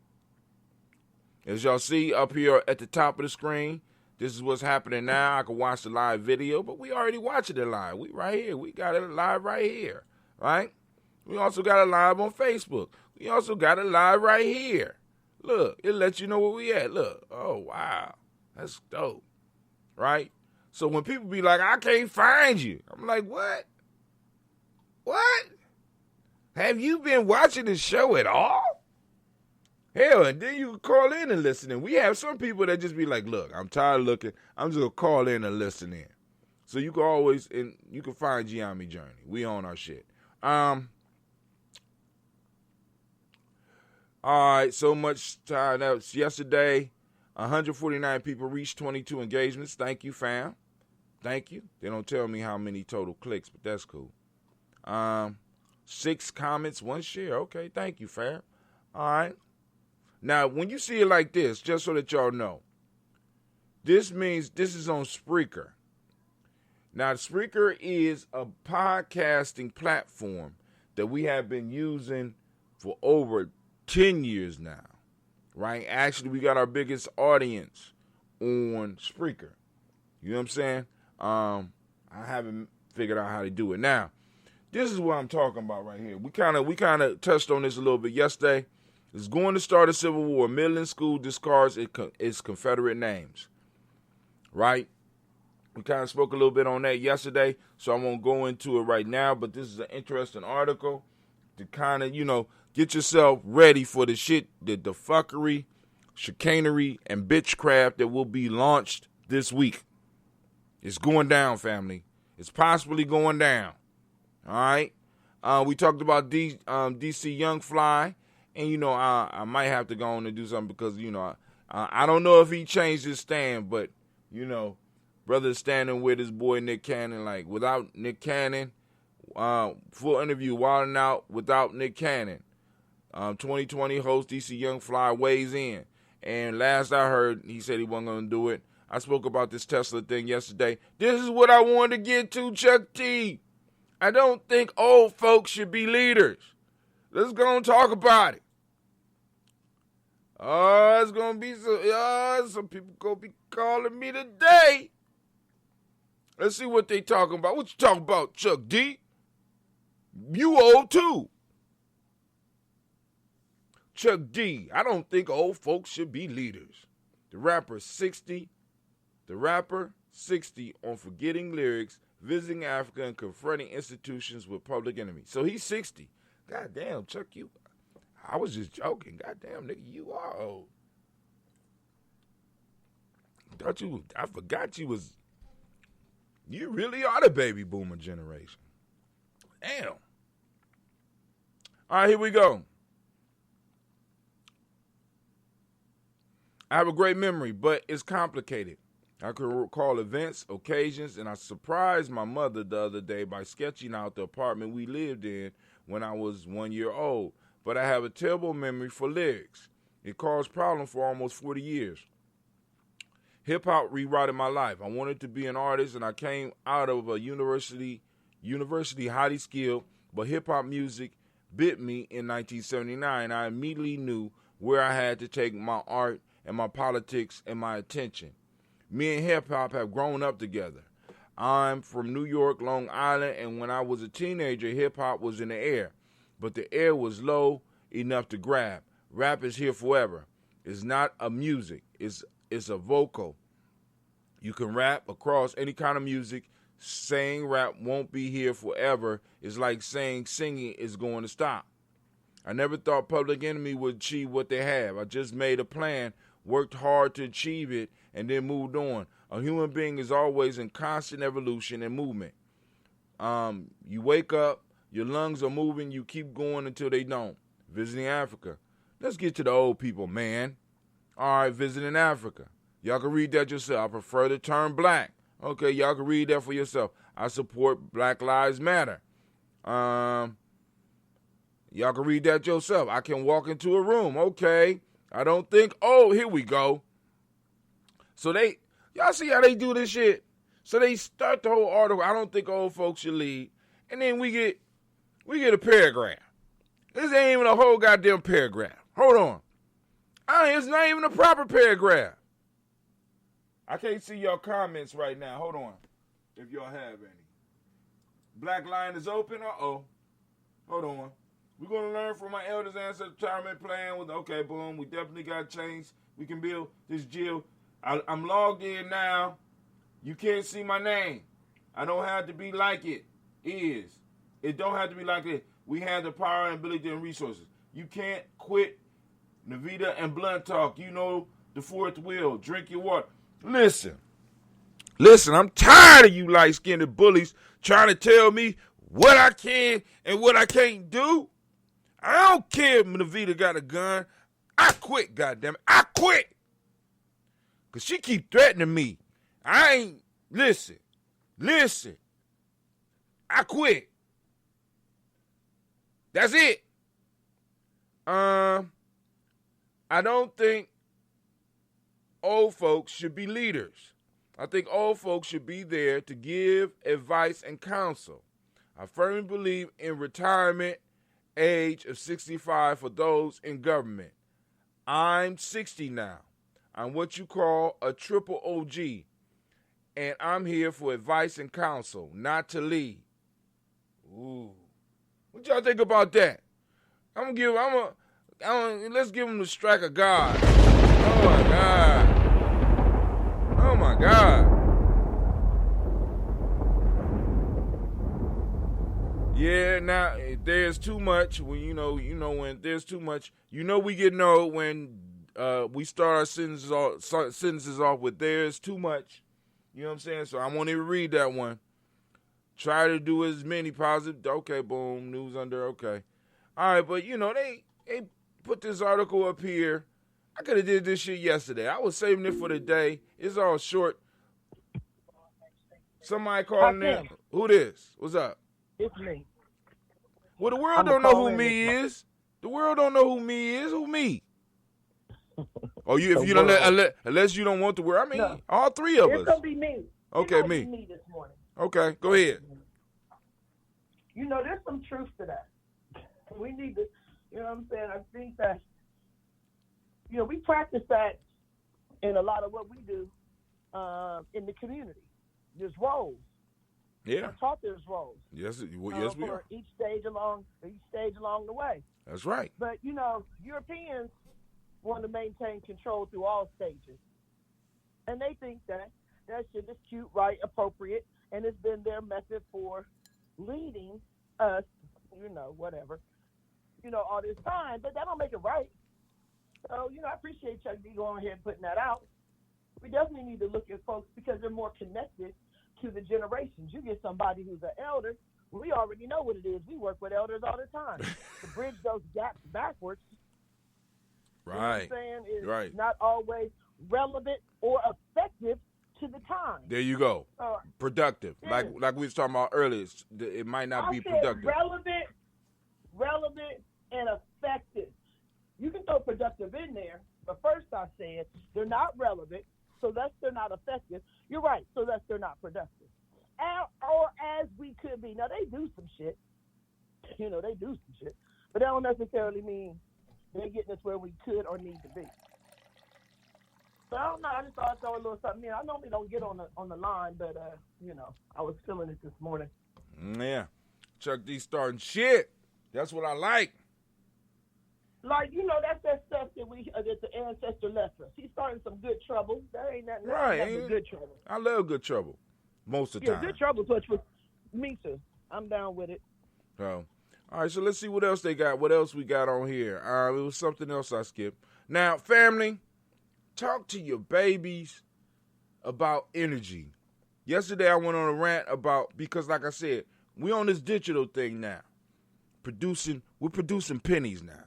As y'all see up here at the top of the screen, this is what's happening now. I can watch the live video, but we already watching it live. We right here. We got it live right here, right? We also got it live on Facebook. We also got it live right here. Look, it lets you know where we at. Look, oh, wow. That's dope, right? So when people be like, I can't find you, I'm like, what? What? Have you been watching the show at all? Hell, and then you can call in and listen in. We have some people that just be like, look, I'm tired of looking. I'm just going to call in and listen in. So you can always, and you can find Gye-Nyame Journey. We own our shit. All right, so much time. That was yesterday. 149 people reached 22 engagements. Thank you, fam. Thank you. They don't tell me how many total clicks, but that's cool. 6 comments, 1 share. Okay, thank you, fam. All right. Now, when you see it like this, just so that y'all know, this means this is on Spreaker. Now, Spreaker is a podcasting platform that we have been using for over 10 years now, right? Actually, we got our biggest audience on Spreaker. You know what I'm saying? I haven't figured out how to do it. Now, this is what I'm talking about right here. We kind of touched on this a little bit yesterday. It's going to start a civil war. Midland School discards its Confederate names, right? We kind of spoke a little bit on that yesterday, so I won't go into it right now, but this is an interesting article to kind of, get yourself ready for the shit, the fuckery, chicanery, and bitchcraft that will be launched this week. It's going down, family. It's possibly going down, all right? We talked about DC Young Fly. And, I might have to go on and do something because, I don't know if he changed his stand, but, brother standing with his boy Nick Cannon, like without Nick Cannon, full interview, Wilding Out without Nick Cannon. 2020 host DC Young Fly weighs in. And last I heard, he said he wasn't going to do it. I spoke about this Tesla thing yesterday. This is what I wanted to get to, Chuck T. I don't think old folks should be leaders. Let's go and talk about it. Oh, it's going to be some people going to be calling me today. Let's see what they talking about. What you talking about, Chuck D? You old too. Chuck D, I don't think old folks should be leaders. The rapper 60 on forgetting lyrics, visiting Africa, and confronting institutions with public enemies. So he's 60. God damn, Chuck, I was just joking. God damn, nigga, you are old. I forgot you really are the baby boomer generation. Damn. All right, here we go. I have a great memory, but it's complicated. I can recall events, occasions, and I surprised my mother the other day by sketching out the apartment we lived in when I was 1 year old, but I have a terrible memory for lyrics. It caused problems for almost 40 years. Hip-hop rewrote my life. I wanted to be an artist, and I came out of a university highly skilled, but hip-hop music bit me in 1979. I immediately knew where I had to take my art and my politics and my attention. Me and hip-hop have grown up together. I'm from New York, Long Island, and when I was a teenager, hip-hop was in the air, but the air was low enough to grab. rap is here forever. It's not a music. It's a vocal. You can rap across any kind of music. Saying rap won't be here forever. It's like saying singing is going to stop. I never thought Public Enemy would achieve what they have. I just made a plan, worked hard to achieve it, and then moved on. A human being is always in constant evolution and movement. You wake up, your lungs are moving, you keep going until they don't. Visiting Africa. Let's get to the old people, man. All right, visiting Africa. Y'all can read that yourself. I prefer the term black. Okay, y'all can read that for yourself. I support Black Lives Matter. Y'all can read that yourself. I can walk into a room. Okay. I don't think, oh, here we go. So y'all see how they do this shit? So they start the whole article. I don't think old folks should lead. And then we get a paragraph. This ain't even a whole goddamn paragraph. Hold on. It's not even a proper paragraph. I can't see y'all comments right now. Hold on. If y'all have any. Black line is open. Uh-oh. Hold on. We're going to learn from my elders' ancestors' retirement plan. Okay, boom. We definitely got to change. We can build this Jill. I'm logged in now. You can't see my name. I don't have to be like it is. It don't have to be like it. We have the power and ability and resources. You can't quit Navita and Blunt Talk. You know the fourth wheel. Drink your water. Listen, I'm tired of you light-skinned bullies trying to tell me what I can and what I can't do. I don't care if Navita got a gun. I quit, goddammit. I quit. Because she keep threatening me. Listen. I quit. That's it. I don't think old folks should be leaders. I think old folks should be there to give advice and counsel. I firmly believe in retirement age of 65 for those in government. I'm 60 now. I'm what you call a triple OG, and I'm here for advice and counsel, not to lead. Ooh. What y'all think about that? Let's give him the strike of God. Oh my God. Oh my God. Yeah, now there's too much. When you know when there's too much. We get when we start our sentences off with there's too much. You know what I'm saying? So I won't even read that one. Try to do as many positive. Okay, boom, news under. Okay, all right, but they put this article up here. I could have did this shit yesterday. I was saving it for the day. It's all short. Somebody calling in. Who this? What's up? It's me. Well, the world don't know who me is. The world don't know who me is. Who me? Oh, unless you don't want the word. I mean, no. All three of us. It's gonna be me. Okay, me. Me this morning. Okay, go ahead. There's some truth to that. We need to. You know what I'm saying? I think that. We practice that in a lot of what we do in the community. There's roles. Yeah. We're taught there's roles. Yes, we are. Each stage along the way. That's right. But Europeans want to maintain control through all stages, and they think that shit is cute, right, appropriate, and it's been their method for leading us, whatever, all this time. But that don't make it right. So, I appreciate Chuck D going ahead and putting that out. We definitely need to look at folks because they're more connected to the generations. You get somebody who's an elder, we already know what it is. We work with elders all the time. To bridge those gaps backwards, right, you know what I'm saying, is not always relevant or effective to the time. There you go. Productive. Yeah. Like we was talking about earlier, it might not be productive. Relevant and effective. You can throw productive in there, but first I said they're not relevant, so thus they're not effective. You're right, so thus they're not productive. Or as we could be. Now, they do some shit. They do some shit. But that don't necessarily mean they're getting us where we could or need to be. So I don't know. I just thought I'd throw a little something in. I normally don't get on the line, but, I was feeling it this morning. Yeah. Chuck D starting shit. That's what I like. Like, that's that stuff that the ancestor left us. He's starting some good trouble. That ain't nothing but good trouble. I love good trouble most of the time. Yeah, good trouble touch with me too. I'm down with it. So, all right, so let's see what else they got. What else we got on here? It was something else I skipped. Now, family, talk to your babies about energy. Yesterday I went on a rant because like I said, we on this digital thing now. We're producing pennies now.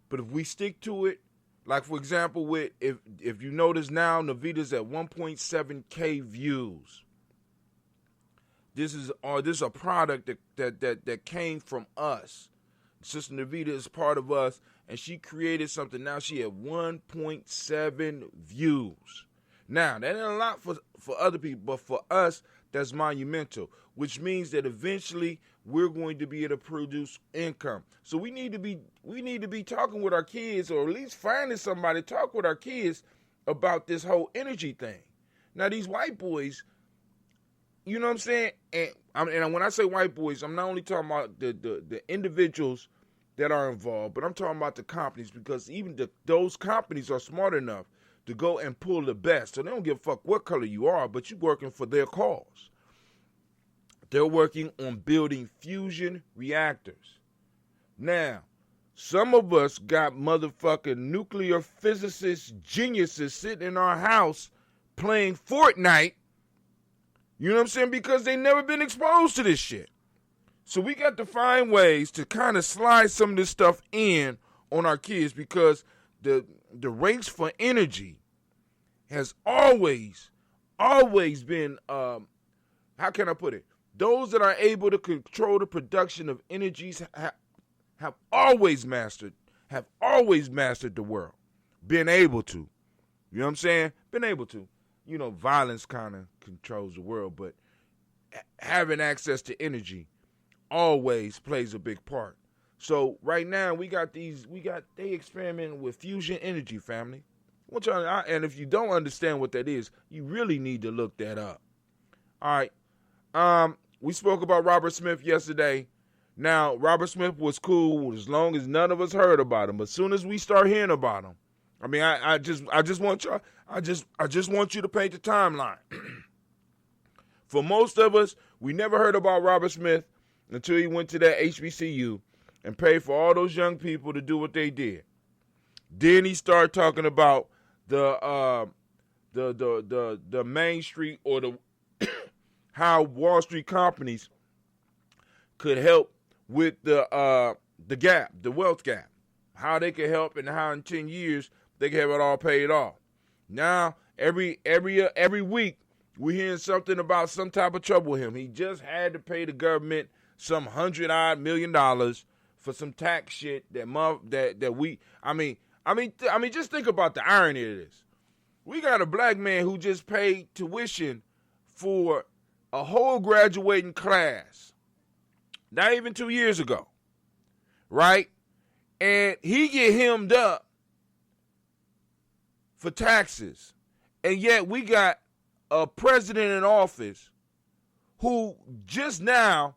But if we stick to it, like for example, if you notice now, Navita's at 1.7K views. This is a product that came from us. Sister Navita is part of us, and she created something. Now she at 1.7 views. Now, that ain't a lot for other people, but for us, that's monumental, which means that eventually we're going to be able to produce income. So we need to be talking with our kids, or at least finding somebody to talk with our kids about this whole energy thing. Now, these white boys, you know what I'm saying? And when I say white boys, I'm not only talking about the individuals that are involved, but I'm talking about the companies, because even those companies are smart enough to go and pull the best. So they don't give a fuck what color you are, but you're working for their cause. They're working on building fusion reactors. Now, some of us got motherfucking nuclear physicist geniuses sitting in our house playing Fortnite. You know what I'm saying? Because they never been exposed to this shit. So we got to find ways to kind of slide some of this stuff in on our kids, because the race for energy has always been, how can I put it? Those that are able to control the production of energies have always mastered the world. Been able to. You know what I'm saying? Been able to. Violence kind of controls the world, but having access to energy always plays a big part. So right now they experimenting with fusion energy, family. And if you don't understand what that is, you really need to look that up. All right. We spoke about Robert Smith yesterday. Now, Robert Smith was cool as long as none of us heard about him. But as soon as we start hearing about him, I mean, I just want you to paint the timeline. For most of us, we never heard about Robert Smith until he went to that HBCU and paid for all those young people to do what they did. Then he started talking about the Main Street, or the how Wall Street companies could help with the gap, the wealth gap, how they could help, and how in 10 years they can have it all paid off. Now every week we're hearing something about some type of trouble with him. He just had to pay the government some $100-odd million for some tax shit just think about the irony of this. We got a black man who just paid tuition for a whole graduating class, not even 2 years ago, right? And he get hemmed up for taxes. And yet we got a president in office who just now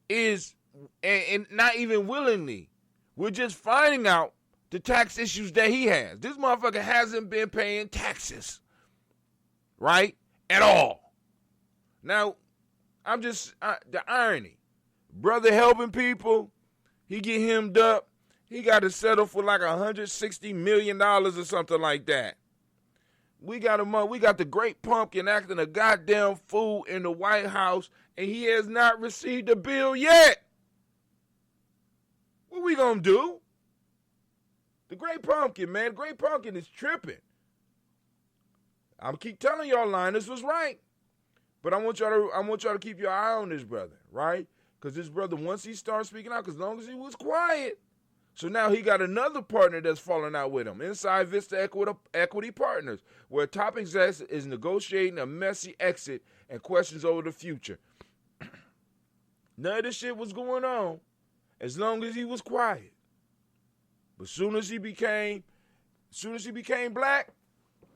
is, and not even willingly, we're just finding out the tax issues that he has. This motherfucker hasn't been paying taxes, right? At all. Now, the irony. Brother helping people, he get hemmed up. He got to settle for like $160 million or something like that. We got the great pumpkin acting a goddamn fool in the White House, and he has not received a bill yet. What we gonna do? The great pumpkin, man. The great pumpkin is tripping. I'm keep telling y'all, Linus was right. But I want y'all to keep your eye on this brother, right? Because this brother, once he starts speaking out, because as long as he was quiet, so now he got another partner that's falling out with him, Inside Vista Equity Partners, where top execs is negotiating a messy exit and questions over the future. None of this shit was going on as long as he was quiet. But soon as he became black,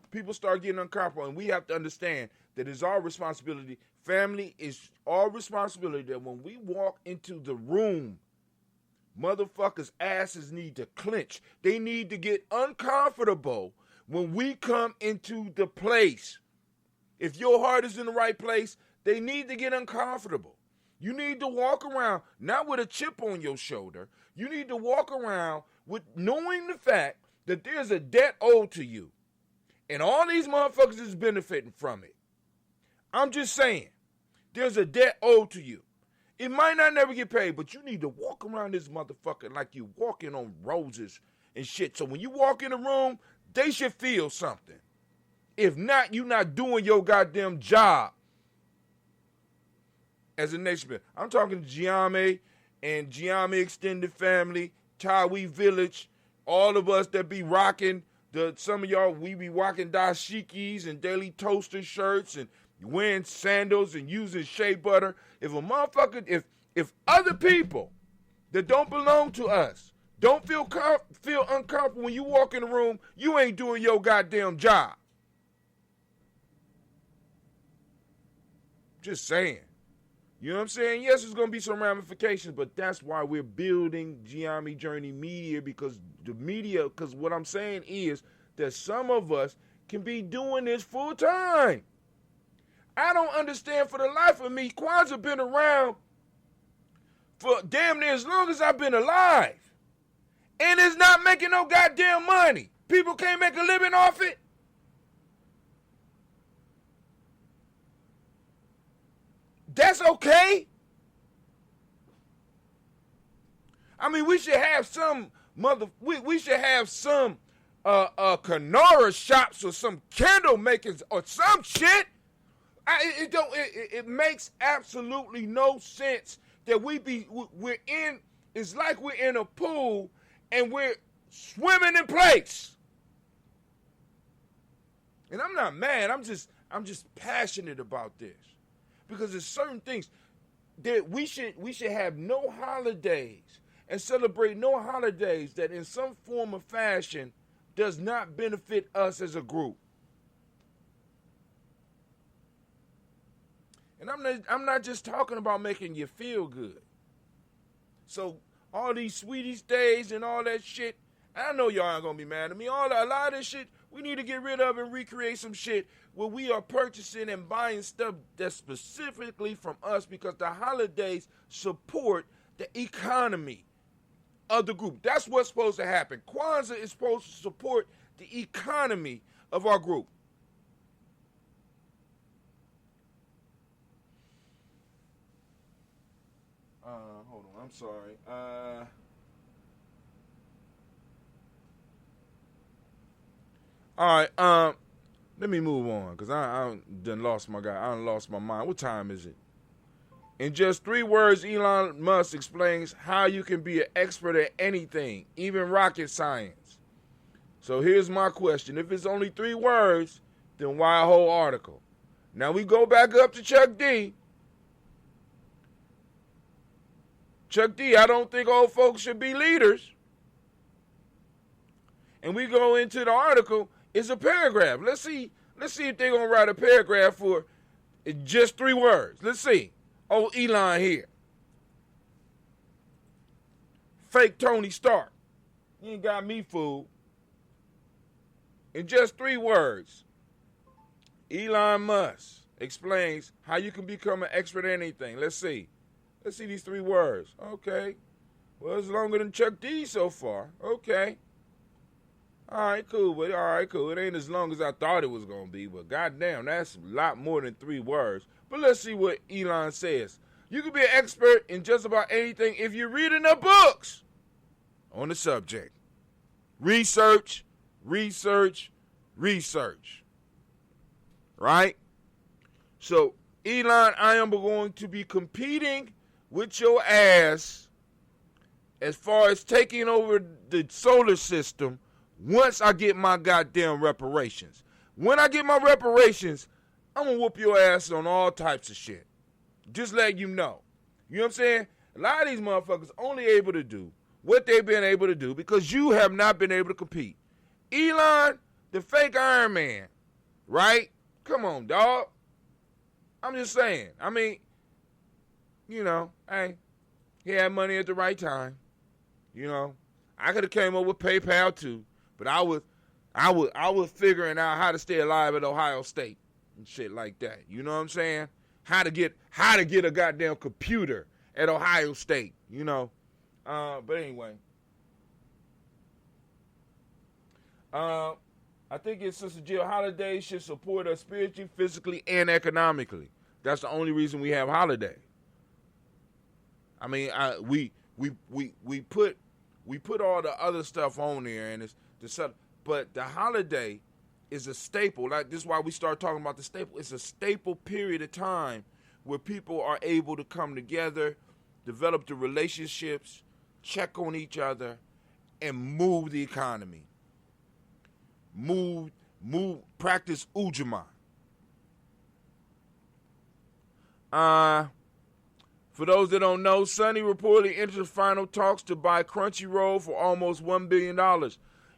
people start getting uncomfortable, and we have to understand that it's our responsibility. Family is our responsibility that when we walk into the room, motherfuckers' asses need to clench. They need to get uncomfortable when we come into the place. If your heart is in the right place, they need to get uncomfortable. You need to walk around, not with a chip on your shoulder. You need to walk around with knowing the fact that there's a debt owed to you. And all these motherfuckers is benefiting from it. I'm just saying, there's a debt owed to you. It might not never get paid, but you need to walk around this motherfucker like you walking on roses and shit. So when you walk in the room, they should feel something. If not, you not doing your goddamn job as a nation. I'm talking to Gye-Nyame and Gye-Nyame extended family, Tawi village, all of us that be rocking, some of y'all, we be rocking dashikis and daily toaster shirts and wearing sandals and using shea butter. If a motherfucker, if other people that don't belong to us don't feel uncomfortable when you walk in the room, you ain't doing your goddamn job. Just saying. You know what I'm saying? Yes, there's going to be some ramifications, but that's why we're building Gye-Nyame Journey Media, because what I'm saying is that some of us can be doing this full time. I don't understand for the life of me. Kwanzaa been around for damn near as long as I've been alive. And it's not making no goddamn money. People can't make a living off it. That's okay. I mean, we should have some we should have some Canora shops or some candle makers or some shit. It makes absolutely no sense that we're in. It's like we're in a pool and we're swimming in place. And I'm not mad. I'm just passionate about this. Because there's certain things that we should have no holidays and celebrate no holidays that in some form or fashion does not benefit us as a group. And I'm not just talking about making you feel good. So all these Sweeties days and all that shit, I know y'all aren't gonna be mad at me. A lot of this shit we need to get rid of and recreate some shit where we are purchasing and buying stuff that's specifically from us, because the holidays support the economy of the group. That's what's supposed to happen. Kwanzaa is supposed to support the economy of our group. Hold on, I'm sorry. All right, let me move on, because I done lost my guy. I done lost my mind. What time is it? In just 3 words, Elon Musk explains how you can be an expert at anything, even rocket science. So here's my question. If it's only 3 words, then why a whole article? Now we go back up to Chuck D. Chuck D, I don't think old folks should be leaders. And we go into the article. It's a paragraph. Let's see if they're going to write a paragraph for just 3 words. Let's see. Oh, Elon here. Fake Tony Stark. You ain't got me fooled. In just 3 words, Elon Musk explains how you can become an expert at anything. Let's see these 3 words. Okay. Well, it's longer than Chuck D so far. Okay. All right, cool, but all right, cool. It ain't as long as I thought it was going to be, but goddamn, that's a lot more than 3 words. But let's see what Elon says. You can be an expert in just about anything if you're reading the books on the subject. Research, research, research. Right? So, Elon, I am going to be competing with your ass as far as taking over the solar system once I get my goddamn reparations. When I get my reparations, I'm going to whoop your ass on all types of shit. Just let you know. You know what I'm saying? A lot of these motherfuckers only able to do what they've been able to do because you have not been able to compete. Elon, the fake Iron Man, right? Come on, dog. I'm just saying. I mean, you know, hey, he had money at the right time. You know, I could have came up with PayPal too, but I was figuring out how to stay alive at Ohio State and shit like that. You know what I'm saying? How to get a goddamn computer at Ohio State. You know, but anyway, I think it's Sister Jill. Holidays should support us spiritually, physically, and economically. That's the only reason we have holidays. I mean, we put all the other stuff on there, and it's but the holiday is a staple. Like, this is why we start talking about the staple. It's a staple period of time where people are able to come together, develop the relationships, check on each other, and move the economy. Move, practice Umoja. For those that don't know, Sonny reportedly entered final talks to buy Crunchyroll for almost $1 billion.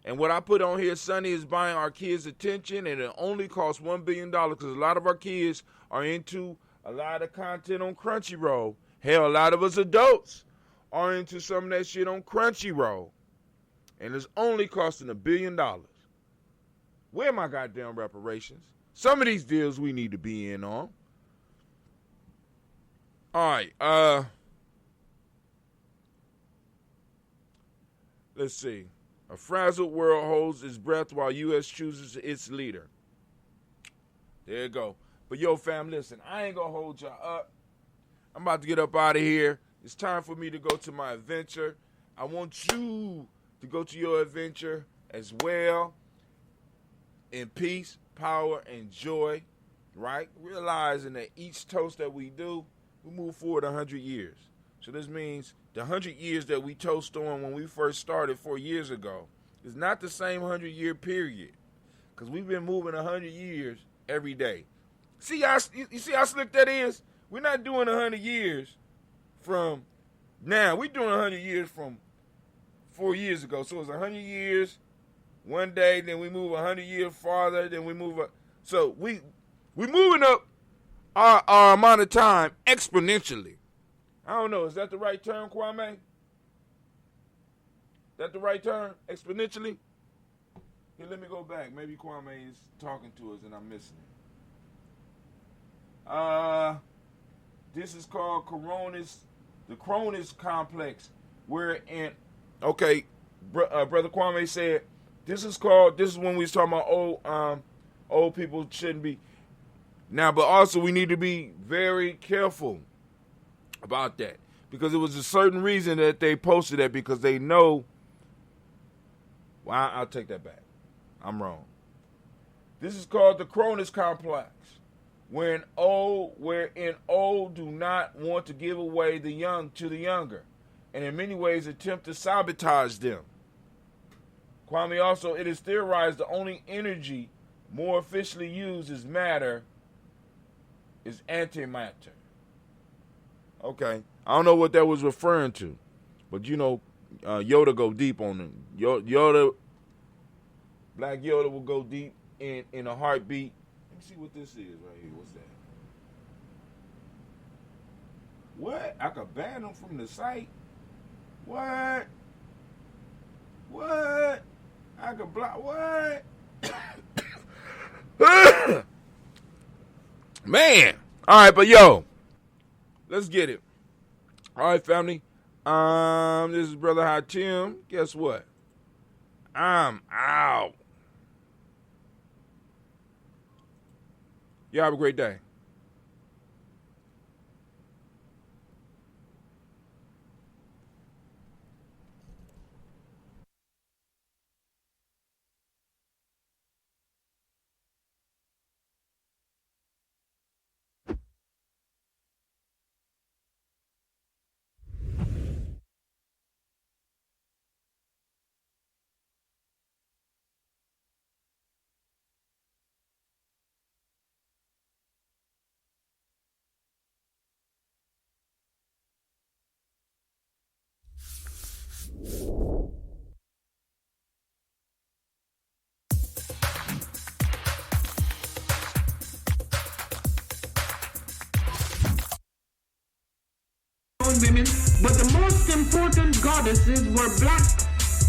And what I put on here, Sonny is buying our kids' attention, and it only costs $1 billion because a lot of our kids are into a lot of content on Crunchyroll. Hell, a lot of us adults are into some of that shit on Crunchyroll. And it's only costing $1 billion. Where are my goddamn reparations? Some of these deals we need to be in on. All right, let's see. A frazzled world holds its breath while U.S. chooses its leader. There you go. But yo, fam, listen, I ain't gonna hold y'all up. I'm about to get up out of here. It's time for me to go to my adventure. I want you to go to your adventure as well. In peace, power, and joy, right? Realizing that each toast that we do, we move forward 100 years. So this means the 100 years that we toast on when we first started 4 years ago is not the same 100-year period, because we've been moving 100 years every day. You see how slick that is? We're not doing 100 years from now. We're doing 100 years from 4 years ago. So it's 100 years one day, then we move 100 years farther, then we move up. So we're moving up our amount of time exponentially. I don't know. Is that the right term, Kwame? That the right term? Exponentially? Here, let me go back. Maybe Kwame is talking to us and I'm missing it. This is called the Cronus complex. We're in, okay, Brother Kwame said, this is when we was talking about old people shouldn't be. Now, but also we need to be very careful about that, because it was a certain reason that they posted that, because they know. Well, I'll take that back. I'm wrong. This is called the Cronus complex, wherein old do not want to give away the young to the younger, and in many ways attempt to sabotage them. Kwame also, it is theorized the only energy more officially used as matter is antimatter. Okay. I don't know what that was referring to, but you know, Yoda go deep on them. Yoda, Black Yoda will go deep in a heartbeat. Let me see what this is right here. What's that? What? I could ban them from the site? What? What? I could block, what? Man. All right, but yo, let's get it. All right, family. This is Brother Hatim. Guess what? I'm out. Y'all have a great day. women, but the most important goddesses were black.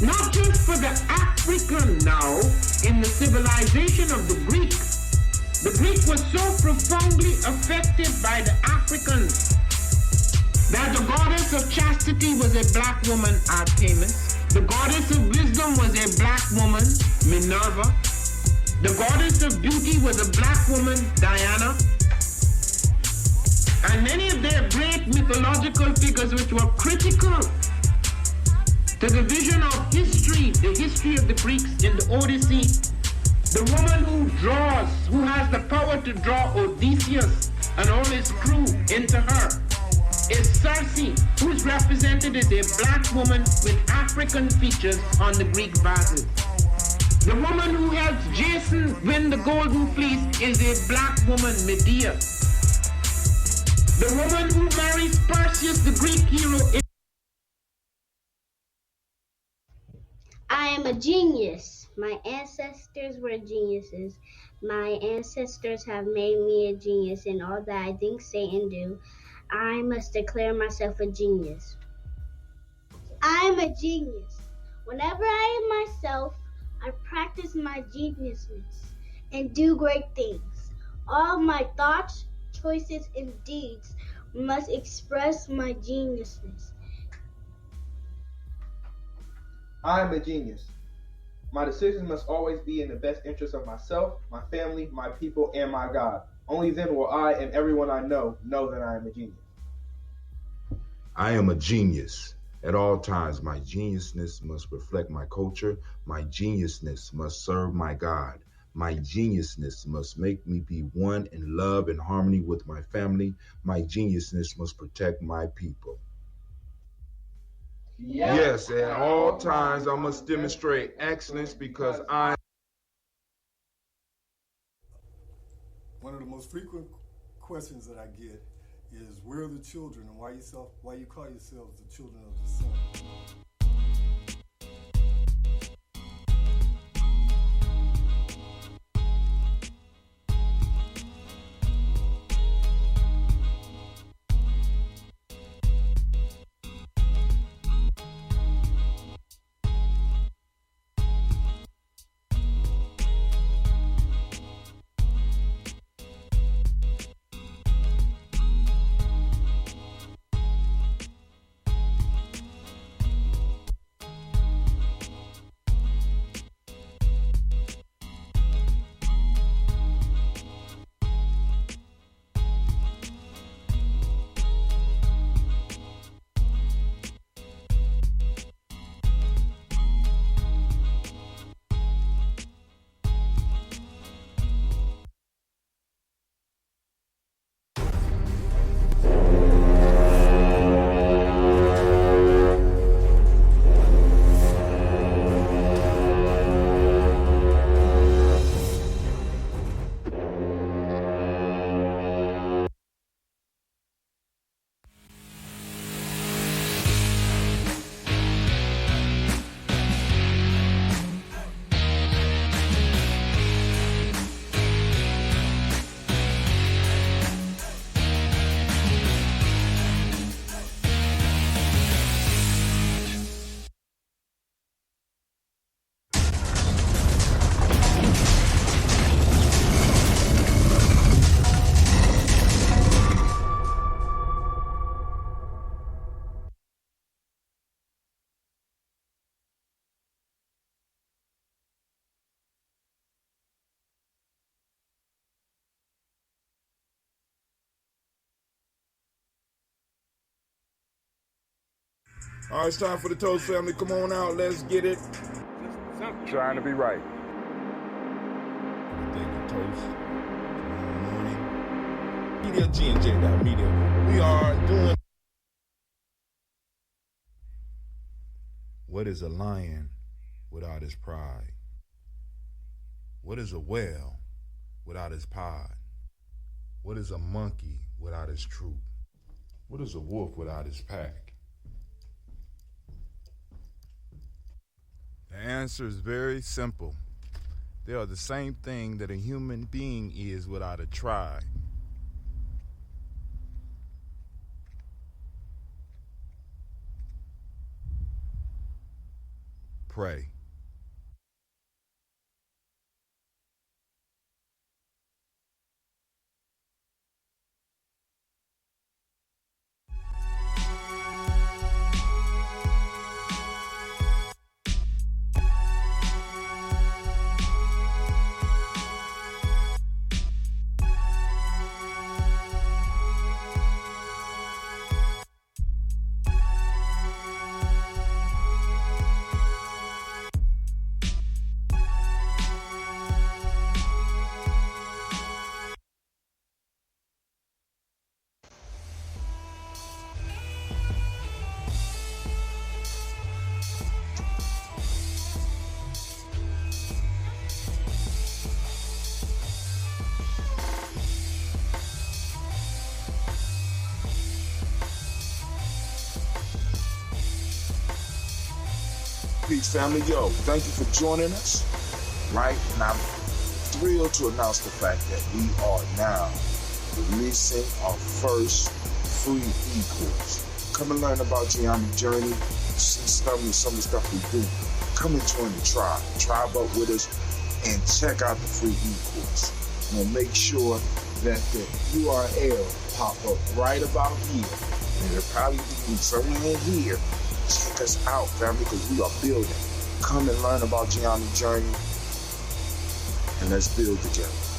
Not just for the African now, in the civilization of the Greek. The Greek was so profoundly affected by the Africans that the goddess of chastity was a black woman, Artemis. The goddess of wisdom was a black woman, Minerva. The goddess of beauty was a black woman, Diana. And many of their great mythological figures which were critical to the vision of history, the history of the Greeks in the Odyssey. The woman who has the power to draw Odysseus and all his crew into her is Circe, who is represented as a black woman with African features on the Greek vases. The woman who helps Jason win the Golden Fleece is a black woman, Medea. The woman who marries Perseus, the Greek hero, is I am a genius. My ancestors were geniuses. My ancestors have made me a genius in all that I think, say, and do. I must declare myself a genius. I am a genius. Whenever I am myself, I practice my geniusness and do great things. All my thoughts, choices, and deeds must express my geniusness. I am a genius. My decisions must always be in the best interest of myself, my family, my people, and my God. Only then will I and everyone I know that I am a genius. I am a genius. At all times, my geniusness must reflect my culture. My geniusness must serve my God. My geniusness must make me be one in love and harmony with my family. My geniusness must protect my people. Yes, at all times I must demonstrate excellence because I... One of the most frequent questions that I get is, where are the children, and why you call yourselves the children of the sun? All right, it's time for the Toast family. Come on out. Let's get it. Trying to be right. Daily Toast. Tomorrow morning. Media, G&J.media. We are doing... What is a lion without his pride? What is a whale without his pod? What is a monkey without his troop? What is a wolf without his pack? The answer is very simple. They are the same thing that a human being is without a tribe. pray. Peace, family. Yo, thank you for joining us. Right? And I'm thrilled to announce the fact that we are now releasing our first free e-course. Come and learn about Gye-Nyame journey, see some of the stuff we do. Come and join the tribe. Tribe up with us and check out the free e-course. We'll make sure that the URL pop up right about here. And it'll probably be somewhere in here. Check us out, family, because we are building. Come and learn about Gye-Nyame journey, and let's build together.